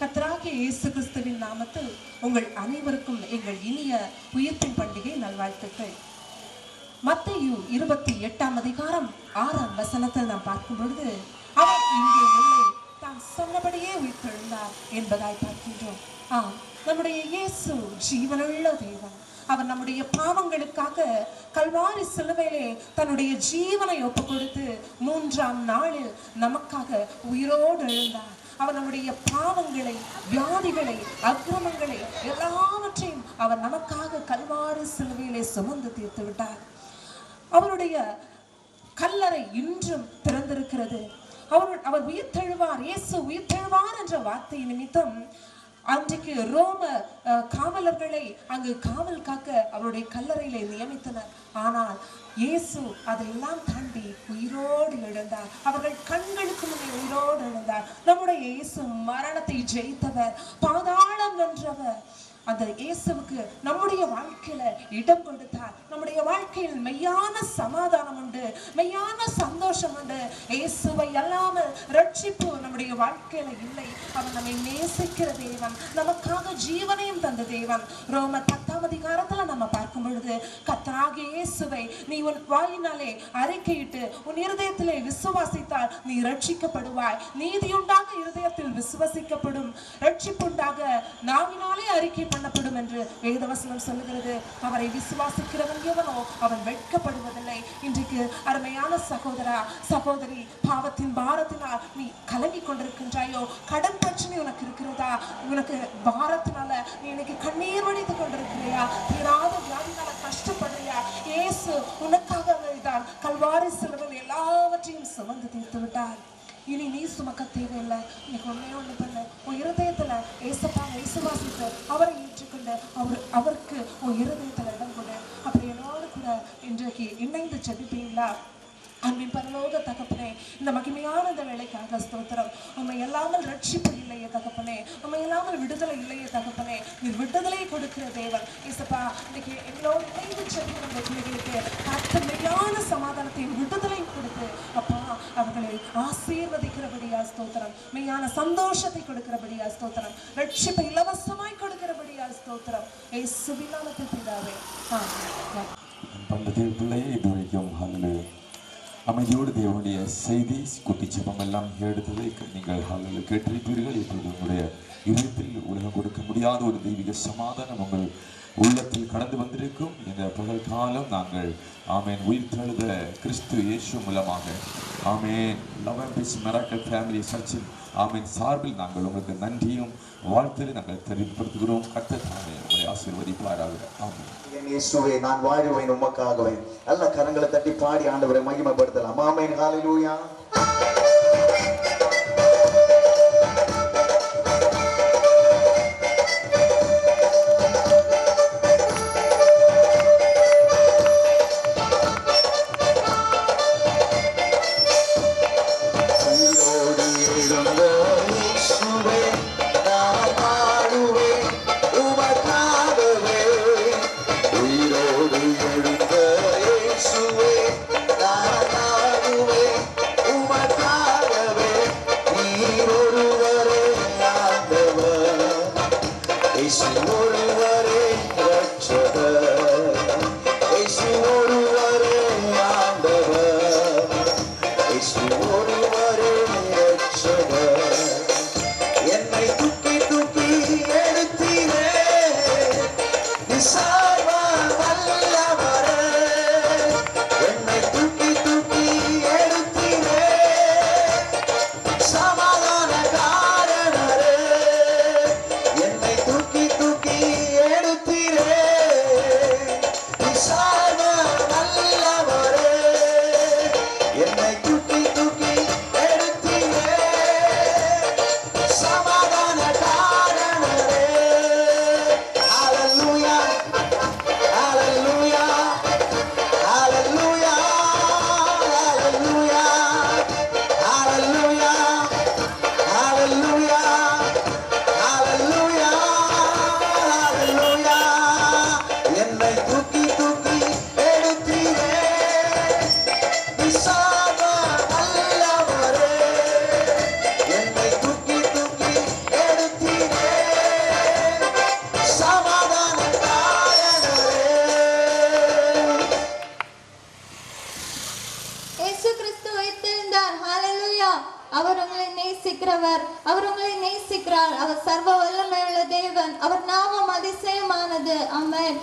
கர்த்தராகிய இயேசு கிறிஸ்துவின் நாமத்தில் உங்கள் அனைவருக்கும் எங்கள் இனிய உயிர்ப்பின் பண்டிகை நல்வாழ்த்துக்கள். மத்தேயு 28 நாம் பார்க்கும் பொழுது அவர் இங்கே இல்லை, தான் சொன்னபடியே உயிர்த்தெழுந்தார் என்பதாய் பார்க்கின்றோம். நம்முடைய இயேசு ஜீவனுள்ள தேவன். அவர் நம்முடைய பாவங்களுக்காக கல்வாரி சிலுவையிலே தன்னுடைய ஜீவனை ஒப்பு கொடுத்து 3ஆம் நாளில் நமக்காக உயிரோடு எழுந்தார். அவர் நம்முடைய பாவங்களை, வியாதிகளை, அக்கிரமங்களை எல்லாவற்றையும் அவர் நமக்காக கல்வாரி சிலுவையிலே சுமந்து தீர்த்து விட்டார். அவருடைய கல்லறை இன்றும் திறந்திருக்கிறது. அவர் உயிர்த்தெழுவார், இயேசு உயிர்த்தெழுவார் என்ற வார்த்தை நிமித்தம் அன்றைக்கு ரோம காவலர்களை அங்கு காவல் காக்க அவருடைய கல்லறையிலே நியமித்தனர். ஆனால் இயேசு அதையெல்லாம் தாண்டி உயிரோடு எழுந்தார். அவர்கள் கண்களுக்கு முன்னே உயிரோடு எழுந்தார். நம்முடைய இயேசு மரணத்தை ஜெயித்தவர், பாதாளம் வென்றவர். அந்த இயேசுவுக்கு நம்முடைய வாழ்க்கையில இடம் கொடுத்தார். நம்முடைய வாழ்க்கையில் மெய்யான சமாதானம் உண்டு, மெய்யான சந்தோஷம் உண்டு. இயேசுவை அல்லாமல் ரட்சிப்பு நம்முடைய வாழ்க்கையில இல்லை. அவர் நம்மை நேசிக்கிற தேவன், நமக்காக ஜீவனையும் தந்த தேவன். ரோம 10ஆம் அதிகாரத்துல நம்ம பார்க்கும் பொழுது, கர்த்தராகிய இயேசுவை நீ உன் வாயினாலே அறிக்கையிட்டு உன் இருதயத்திலே விசுவாசித்தால் நீ ரட்சிக்கப்படுவாய். நீதியுண்டாக இருதயத்தில் விசுவாசிக்கப்படும், ரட்சிப்புண்டாக நாவினாலே அறிக்கை பண்ணப்படும் என்று வேதவசனம் சொல்லுகிறது. அவரை விசுவாசிக்கிறவன் எவனோ அவன் வெட்கப்படுவதில்லை. இன்றைக்கு அருமையான சகோதரா, சகோதரி, பாவத்தின் பாரத்தினால் நீ கலங்கி கொண்டிருக்கின்றாயோ? கடன் பிரச்சனை உனக்கு இருக்கிறதா? உனக்கு பாரத்தினால நீ இன்னைக்கு கண்ணீர் வடித்து கொண்டிருக்கிறியா? தீராத வியாதினால கஷ்டப்படுறியா? இயேசு உனக்காக தான் கல்வாரி சிலுவையில் எல்லாவற்றையும் சுமந்து தீர்த்து விட்டார். இனி நீ சுமக்க தேவையில்லை. இன்னைக்கு ஒண்ணு பண்ணு, உன் இருதயத்துல ஏசப்பாவை விசுவாசித்து அவரை ஏற்றுக்கொண்டு அவருக்கு உன் இருதயத்துல இடம் கொடு. அப்படி என்னோடு கூட இன்றைக்கு இணைந்து ஜெபிப்பீங்களா? அன்பின் பரலோக தகப்பனே, இந்த மகிமையான இந்த வேலைக்காக ஸ்தோத்திரம். உண்மை இல்லாமல் ரட்சிப்பு இல்லையே தகப்பனே, உண்மை இல்லாமல் விடுதலை இல்லையே தகப்பனே. நீ விடுதலை கொடுக்கிற தேவன். ஏசப்பா, இன்னைக்கு எங்களோடு இணைந்து ஜெபிக்கிற இந்த பிள்ளைகளுக்கு மெய்யான சமாதானத்தையும் விடுதலையும் கொடுத்து அப்பா அவர்களை ஆசீர்வதிக்கிறபடியா ஸ்தோத்திரம். மெய்யான சந்தோஷத்தை கொடுக்கிறபடியா ஸ்தோத்திரம். ரட்சிப்பை இலவசமாய் கொடுக்கிறபடியா ஸ்தோத்திரம். இயேசுவின் நாமத்தில் பிதாவே, ஆமென். பிள்ளையை இதுவரைக்கும் அமைதியோடு தேவனுடைய செய்தி குட்டி ஜெபம் எல்லாம் எடுத்ததை நீங்கள் ஹல்லேலூயா கேட்டிருப்பீர்கள். இப்பொழுது உங்களுடைய இதயத்தில் உலகம் கொடுக்க முடியாத ஒரு தெய்வீக சமாதானம் உங்கள் உள்ளத்தில் கடந்து வந்திருக்கும். இந்த பகல் காலம் நாங்கள் ஆமேன் உயிர்த்தெழுத கிறிஸ்து இயேசு மூலமாக ஆமேன் லவ் பீஸ் மிராக்கிள் ஃபேமிலி சர்ச்சின் ஆமேன் சார்பில் நாங்கள் உங்களுக்கு நன்றியும் வாழ்த்தில் நாங்கள் தெரிவிப்படுத்துகிறோம். கர்த்தர் தாமே உங்களை ஆசீர்வதிப்பாராக. ஆமென். இயேசுவே, நான் வாழ்வேன் உமக்காகவே. நல்ல கரங்களை தட்டி பாடி ஆண்டவரை மகிமைப்படுத்தலாம். ஆமென். ஹல்லேலூயா. அவர் உங்களை நேசிக்கிறவர், அவர் உங்களை நேசிக்கிறார். அவர் சர்வ வல்லமையுள்ள தேவன், அவர் நாமம் அதிசயமானது. ஆமென்.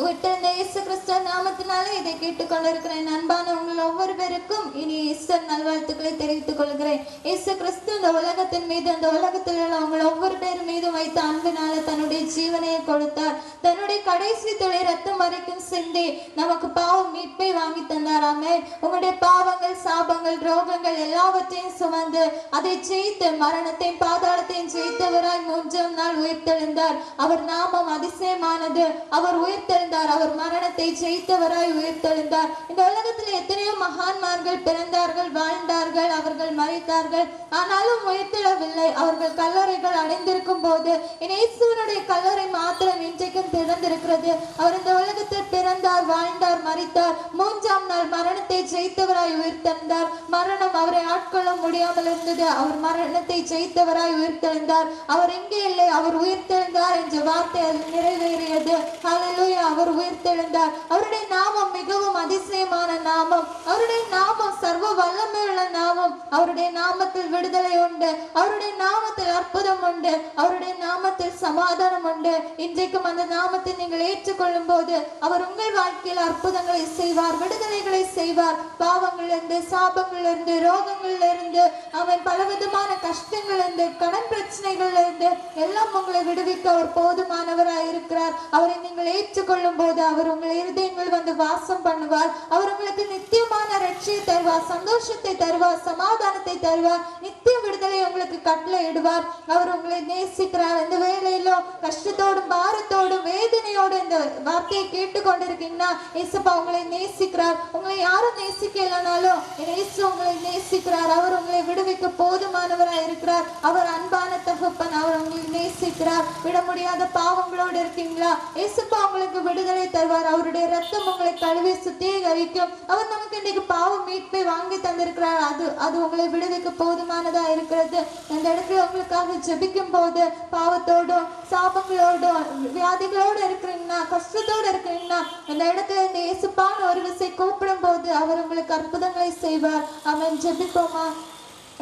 விட்டிருந்த இயேசு கிறிஸ்துவ நாமத்தினாலே இதை கேட்டுக்கொண்டிருக்கிற அன்பான உங்கள் ஒவ்வொரு பேருக்கும் இனி ஈஸ்டர் நல்வாழ்த்துக்களை தெரிவித்துக் கொள்கிறேன். இயேசு கிறிஸ்து இந்த உலகத்தின் மீது, அந்த உலகத்தில் உள்ள உங்கள் ஒவ்வொரு பேர் மீது வைத்த அன்பினால தன்னுடைய ஜீவனையை கொடுத்தார். தன்னுடைய கடைசி துளி ரத்தம் வரைக்கும் சிந்தி நமக்கு பாவம் மீட்பை வாங்கி தந்தார். ஆமென். உங்களுடைய பாவங்கள், சாபங்கள், ரோகங்கள் எல்லாவற்றையும் சுமந்து அதை ஜெயித்து மரணத்தையும் பாதாளத்தையும் ஜெயித்தவராய் 3ஆம் நாள் உயிர்த்தெழுந்தார். அவர் நாமம் அதிசயமானது. அவர் உயிர்த்தெழுந்தார். அவர் மரணத்தை ஜெயித்தவராய் உயிர்த்தெழுந்தார். இந்த உலகத்தில் எத்தனையோ மகான்மார்கள் பிறந்தார்கள், வாழ்ந்தார்கள், அவர்கள் மரித்தார்கள், ஆனாலும் உயிர்த்தெழவில்லை. அவர்கள் கல்லறைகள் அடைந்திருக்கும் போது இயேசுவினுடைய கல்லறை மாத்திரம் இன்றைக்கும் திறந்திருக்கிறது. அவர் இந்த உலகத்தில் பிறந்தார், வாழ்ந்தார், மரித்தார், 3ஆம் நாள் மரணத்தை ஜெயித்தவராய் உயிர்த்தெழுந்தார். மரணம் அவரை ஆட்கொள்ள முடியாமல் இருந்தது. அவர் மரணத்தை ஜெயித்தவராய் உயிர்த்தெழுந்தார். அவர் எங்கே இல்லை, அவர் உயிர்த்தெழுந்தார் என்ற வார்த்தை அது நிறைவேறியது. ஹல்லேலூயா. அவர் உயிர்த்தெழுந்தார். அவருடைய நாமம் மிகவும் அதிசயமான நாமம். அவருடைய நாமம் சர்வ வல்லமையுள்ள நாமம். அவருடைய நாமத்தில் விடுதலை உண்டு. அவருடைய நாமத்தில் அற்புதம் உண்டு. அவருடைய நாமத்தில் சமாதானம் உண்டு. இன்றைக்கும் அந்த நாமத்தை நீங்கள் ஏற்றுக்கொள்ளும் போது அவர் உங்கள் வாழ்க்கையில் அற்புதங்களை செய்வார், விடுதலைகளை செய்வார். பாவங்களிலிருந்து, சாபங்களிலிருந்து, ரோகங்களிலிருந்து, அவன் பலவிதமான கஷ்டங்களிலிருந்து, கடன் பிரச்சனைகளிலிருந்து எல்லாம் உங்களை விடுவிக்க அவர் போதுமானவராய் இருக்கிறார். அவரை நீங்கள் ஏற்றுக்கொள்ளும் போது அவர் உங்கள் இருதயங்கள் வந்து வாசம் பண்ணுவார். அவர் உங்களுக்கு நித்தியமான ரட்சியை தருவார், சந்தோஷத்தை தருவார், சமாதானத்தை தருவார், நித்திய விடுதலை உங்களுக்கு கட்டளையிடுவார். அவர் உங்களை நேசிக்கிறார். இந்த வேளையிலோ கஷ்டத்தோடும் பாரத்தோடும் வேதனையோடு இந்த வார்த்தையை கேட்டுக்கொண்டிருக்கீங்கன்னா, இயேசுப்பா உங்களை நேசிக்கிறார். உங்களை யாரும் நேசிக்கலனாலும் இயேசு உங்களை நேசிக்கிறார். அவர் உங்களை விடுவிக்க போதுமானவராய் இருக்கிறார். அவர் அன்பான தகப்பன். அவர் உங்களை நேசிக்கிறார். விட முடியாத பாவங்களோடு இருக்கீங்களா, இயேசுப்பா உங்களுக்கு விடுதலை தருவார். அவருடைய ரத்தம் உங்களை கழுவி சுத்திகரிக்கும். அவர் நமக்கு இன்னைக்கு பாவ மீட்பை வாங்கி தந்திருக்கிறார். அது உங்களை விடுவிக்க போதுமானதா இருக்கிறது. அந்த இடத்துல உங்களுக்காக ஜெபிக்கும் போது பாவத்தோடும் சாபங்களோடும் வியாதிகளோடு இருக்கிறீங்கன்னா, கஷ்டத்தோடு இருக்கிறீங்கன்னா, அந்த இடத்துல இந்த இயேசுப்பான்னு ஒரு விசை கூப்பிடும் போது அவர் உங்களுக்கு அற்புதங்களை செய்வார். அவன் ஜெபிப்போமா?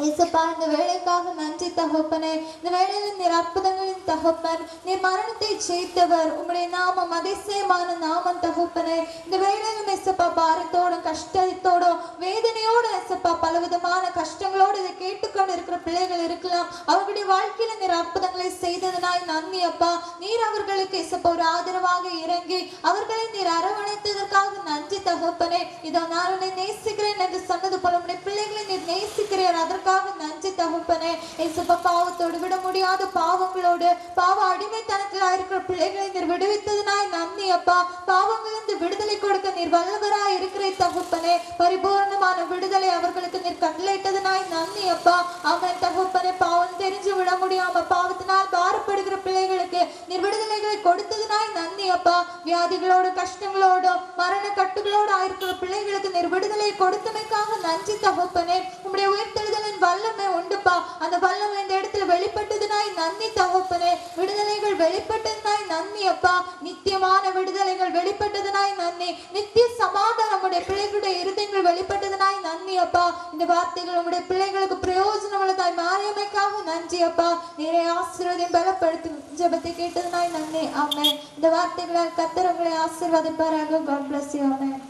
இயேசுப்பா, இந்த வேலைக்காக நன்றி தகப்பனே. இந்த வேளையில் நீர் அற்புதங்களின் தகப்பன், நீர் மரணத்தை ஜெயித்தவர். உங்களுடைய நாமம் அதிசயமான நாமம் தகப்பனே. இந்த வேளையில் இயேசுப்பா பாரத்தோடும் கஷ்டத்தோடும் வேதனையோடு இயேசுப்பா பலவிதமான கஷ்டங்களோடு இதை கேட்டுக்கொண்டு இருக்கிற பிள்ளைகள் இருக்கலாம். அவர்களுடைய வாழ்க்கையில நீர் அற்புதங்களை செய்ததனாய் நன்றி அப்பா. நீர் அவர்களுக்கு இயேசுப்பா ஒரு ஆதரவாக இறங்கி அவர்களை நீர் அரவணைத்ததற்காக நன்றி தகப்பனே. இதோ நான் உன்னை நேசிக்கிறேன் என்று சொன்னது போல உங்களுடைய பிள்ளைகளை நீர் நேசிக்கிறீர். அதற்காக நன்றி தகப்பனே. இயேசுப்பா பாவத்தோடு விட முடியாத பாவங்களோடு பாவ அடிமைத்தனத்தில் இருக்கிற பிள்ளைகளை நீர் விடுவித்ததனாய் நன்றி அப்பா. பாவங்களிலிருந்து விடுதலை கொடுக்க நீர் வல்லவராய் இருக்கிற தகப்பனே. பரிபூர்ணமான விடுதலை அவர்களுக்கு நீர் கட்டளையிட்டதனாய் நன்றி அப்பா. ஆமென் தகப்பனே. பாவம் தெரிஞ்சு விட முடியாம பாவத்தினால் பாரப்படுகிற பிள்ளைகளுக்கு நீர் விடுதலைகளை கொடுத்ததனாய் நன்றி அப்பா. வியாதிகளோடு கஷ்டங்களோடு மரண கட்டுகளோடு ஆயிருக்கிற பிள்ளைகளுக்கு நீர் விடுதலை கொடுத்தமைக்காக நன்றி தகப்பனே. உம்முடைய உயிர்த்தெழுதலின் வல்லமை உண்டுப்பா. அந்த வல்லமை இந்த இடத்துல வெளிப்பட்டதுனாய் நன்றி தகப்பனே. விடுதலைகள் வெளிப்பட்டதுனாய் நன்றி அப்பா. நித்தியமான விடுதலைகள் வெளிப்பட்டதுனாய் நன்றி. நித்திய சமாதானம் உடைய பிள்ளைகளுடைய இருதயங்கள் வெளிப்பட்டதுனாய் நன்றி அப்பா. இந்த வார்த்தைகள் உங்களுடைய பிள்ளைகளுக்கு பிரயோஜனம் உள்ளதாய் மாறியமைக்காக நன்றி அப்பா. நீரை ஆசீர்வாதம் பலப்படுத்தும் ஜெபத்தை கேட்டதுனாய் நன்றி. ஆமென். இந்த வார்த்தைகளால் கர்த்தர் உங்களை ஆசீர்வதிப்பாராக. God bless you. ஆமென்.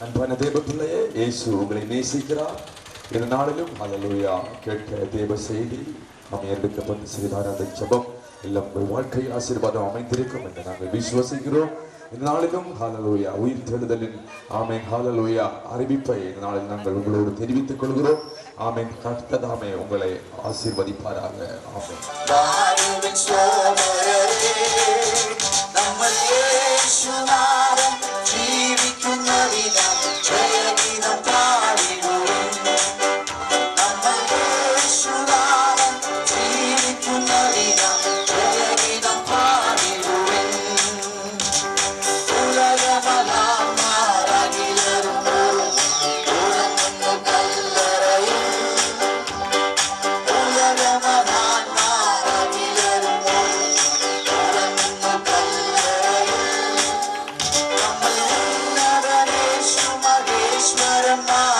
அன்பான தேவ பிள்ளையே, இயேசு உங்களை நேசிக்கிறார். இந்த நாளிலும் ஹல்லேலூயா கேட்க தேவ செய்தி நாம் எடுக்கப்பட்ட சிறிதான அந்த ஜெபம் எல்லாம் உங்கள் வாழ்க்கையில் ஆசீர்வாதம் அமைந்திருக்கும் என்று நாங்கள் விசுவசிக்கிறோம். இந்த நாளிலும் ஹல்லேலூயா உயிர்த்தெழுதலின் ஆமென் ஹல்லேலூயா அறிவிப்பை இந்த நாளில் நாங்கள் உங்களோடு தெரிவித்துக் கொள்கிறோம். ஆமென். கர்த்தர் உங்களை ஆசீர்வதிப்பாராக. ஆமென். Mara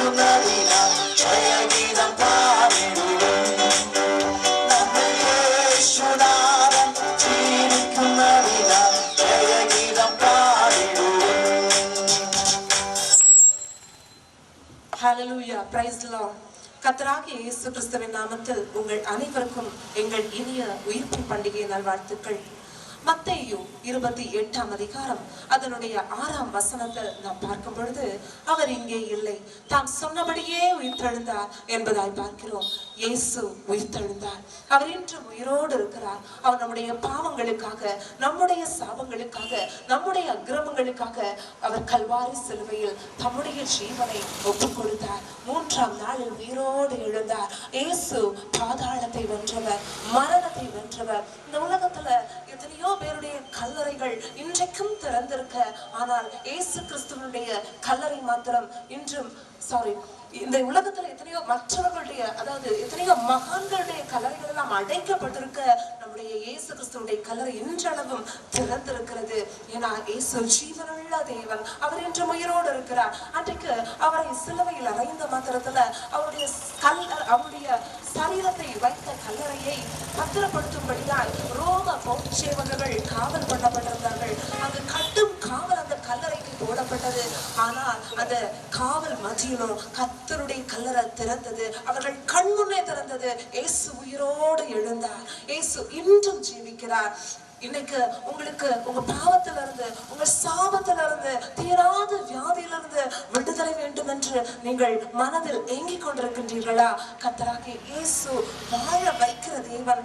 உயிர்த்தெழுந்ததினால் ஜெயகீதம் பாடிடுவோம். நம்ம இயேசுநாதன் ஜீவிக்கிறதினால் ஜெயகீதம் பாடிடுவோம். Hallelujah, praise the Lord. கர்த்தராகிய இயேசு கிறிஸ்துவின் நாமத்தில் உங்கள் அனைவருக்கும் எங்கள் இனிய உயிர்ப்பின் பண்டிகை நல்வாழ்த்துக்கள். மத்தேயு 28ஆம் அதிகாரம் அதனுடைய 6ஆம் வசனத்தில் நாம் பார்க்கும் பொழுது அவர் இங்கே இல்லை, தாம் சொன்னபடியே உயிர்த்தெழுந்தார் என்பதாய் பார்க்கிறோம். இயேசு உயிர்த்தெழுந்தார். அவர் இன்றும் உயிரோடு இருக்கிறார். அவர் நம்முடைய பாவங்களுக்காக, நம்முடைய சாபங்களுக்காக, நம்முடைய அக்கிரமங்களுக்காக அவர் கல்வாரி சிலுவையில் தம்முடைய ஜீவனை ஒப்புக் கொடுத்தார். 3ஆம் நாளில் உயிரோடு எழுந்தார். இயேசு பாதாளத்தை வென்றவர், மரணத்தை வென்றவர். இந்த உலகத்துல எத்தனையோ பேருடைய கல்லறைகள் இன்றைக்கும் திறந்திருக்க, ஆனால் இயேசு கிறிஸ்துவனுடைய கல்லறை மாத்திரம் இன்றும் இந்த உலகத்துல எத்தனையோ மற்றவர்களுடைய, அதாவது எத்தனையோ மகான்களுடைய கல்லறைகள் எல்லாம் அடைக்கப்பட்டிருக்க, நம்முடைய இயேசு கிறிஸ்துவனுடைய கல்லறை இன்றளவும் திறந்திருக்கிறது. ஏன்னா இயேசு ஜீவனுள்ள தேவன். அவர் இன்று உயிரோடு இருக்கிறார். அன்றைக்கு அவரை சிலுவையில் அறைந்த மாத்திரத்துல அவருடைய சரீரத்தை வைத்த கல்லறையை பத்திரப்படுத்தும்படியால் ரோம போர்ச்சேவகர்கள் காவல் பண்ணப்பட்டிருந்தார்கள். அங்கு கட்டும் காவல் அந்த கல்லறைக்கு போடப்பட்டது. ஆனால் அந்த காவல் மத்தியிலும் கர்த்தருடைய கல்லறை திறந்தது. அவர்கள் கண்முன்னே திறந்தது. இயேசு உயிரோடு எழுந்தார். இயேசு இன்றும் ஜீவிக்கிறார். இன்னைக்கு உங்களுக்கு உங்க பாவத்திலிருந்து, உங்க சாபத்திலிருந்து, தீராத வியாதியிலிருந்து விடுதலை வேண்டும் என்று நீங்கள் மனதில் ஏங்கிக் கொண்டிருக்கின்றீர்களா? கர்த்தராகிய இயேசு வாழ வைக்கிற தேவன்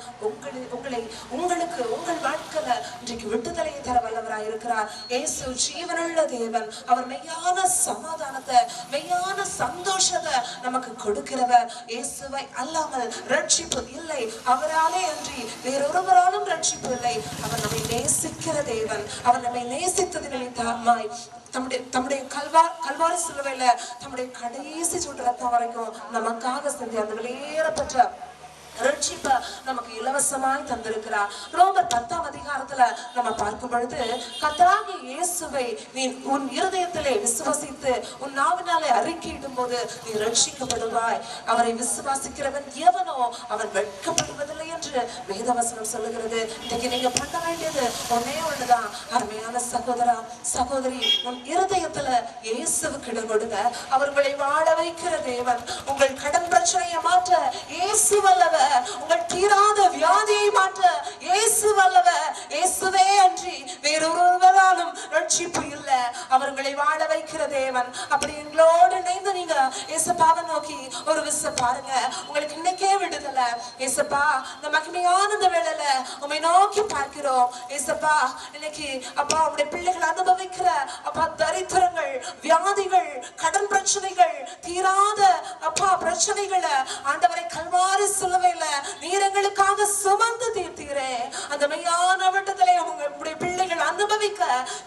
உங்களுக்கு உங்கள் வாழ்க்கையில இன்றைக்கு விடுதலையை தர வல்லவராய் இருக்கிறார். இயேசு ஜீவனுள்ள தேவன். அவர் மெய்யான சமாதானத்தை, மெய்யான சந்தோஷத்தை நமக்கு கொடுக்கிறவர். இயேசுவை அல்லாமல் ரட்சிப்பு இல்லை. அவராலே அன்றி வேறொருவராலும் ரட்சிப்பு இல்லை. அவர் நம்மை நேசிக்கிற தேவன். அவர் நம்மை நேசித்ததின் நிமித்தமாய் தம்முடைய கல்வாரி சிலுவையில தம்முடைய கடைசி சொட்டு ரத்தம் வரைக்கும் நமக்காக சிந்தி அந்த வெளியேறப்பட்ட ரட்சிப்ப நமக்கு இலவசமாய் தந்திருக்கிறார். ரோமர் 10ஆம் அதிகாரத்துல நம்ம பார்க்கும் பொழுது, கர்த்தராகிய இயேசுவை நீ உன் இருதயத்திலே விசுவாசித்து உன் நாவினாலே அறிக்கையிடும் போது நீ ரட்சிக்கப்படுவாய். அவரை விசுவாசிக்கிறவன் எவனோ அவன் வெட்கப்படுவதில்லை என்று வேதவசனம் சொல்லுகிறது. இன்னைக்கு நீங்க பண்ண வேண்டியது ஒன்னே ஒண்ணுதான். அருமையான சகோதரா, சகோதரி, உன் இருதயத்துல இயேசுவுக்கு இடம் கொடுங்க. அவர்களை வாழ வைக்கிற தேவன். உங்கள் கடன் பிரச்சனையை மாற்ற இயேசு வல்லவர். உங்கள் தீராத வியாதியை மாற்ற இயேசு வல்லவர். இயேசுவே அன்றி வேறொருவராலும் ரட்சிப்பு இல்ல. அவர்களை வாழ வைக்கிற தேவன். அப்படி எங்களோடு இணைந்து நீங்க இயேசுப்பாவை நோக்கி ஒரு விஷயம் பாருங்க. உங்களுக்கு இன்னைக்கே விடுதலை. இயேசுப்பா, இந்த மகிமையான இந்த வேளையில உம்மை நோக்கி பார்க்கிறோம். இயேசுப்பா, இன்னைக்கு அப்பா உங்களுடைய பிள்ளைகள் அனுபவிக்கிற அப்பா தரித்திரங்கள், வியாதிகள், கடன் பிரச்சனைகள், தீராத அப்பா பிரச்சனைகளை ஆண்டவரை கல்வாரி சிலுவையில நீர் எங்களுக்காக சுமந்து தீர்த்தீரே. அந்த மெய்யான விடுதலை உங்களுடைய பிள்ளைகள் அனுபவிக்க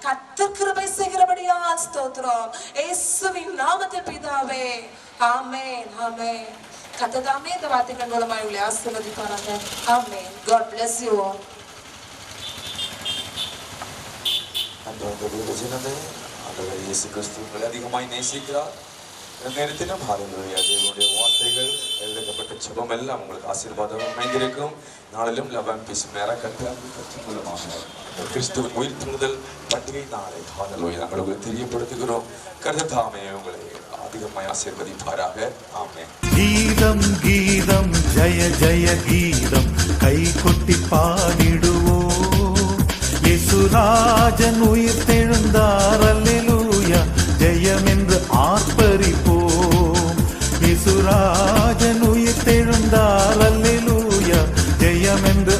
கர்த்தர் கிருபை செய்கிறபடியால் ஸ்தோத்திரம். இயேசுவின் நாமத்தில் பிதாவே, ஆமென், ஆமென். கர்த்தர் தாமே இந்த வார்த்தைகள் மூலமாக உங்களை ஆசீர்வதிப்பாராங்க. ஆமென். God bless you all. ஆண்டவர் இயேசு கிறிஸ்து உங்களை அதிகமாய் நேசிக்கிறார். இந்த நேரத்திலும் ஹல்லேலூயா, தேவனுடைய வார்த்தைகள், எழுதப்பட்ட ஜெபம் எல்லாம் உங்களுக்கு ஆசீர்வாதம் அமைந்திருக்கும். நாளிலும் லவன் பீஸ் கற்று மூலமாக கிறிஸ்துவின் உயிர்த்தெழுதல் பண்டிகை நாளை ஹல்லேலூயா நாங்கள் உங்களுக்கு தெரியப்படுத்துகிறோம். கர்த்தர் தாமே உங்களை அதிகமாய் ஆசீர்வதிப்பாராக. ஆமென். கீதம் கீதம் ஜெய ஜெய கீதம் கை கொட்டி பாடிடுவோம். இயேசுராஜன் உயிர்த்தெழுந்தார். அல்லேலூயா, ஜெயம் என்று ஆர்ப்பரிப்போம். இயேசுராஜன் உயிர்த்தெழுந்தார். அல்லேலூயா, ஜெயம் என்று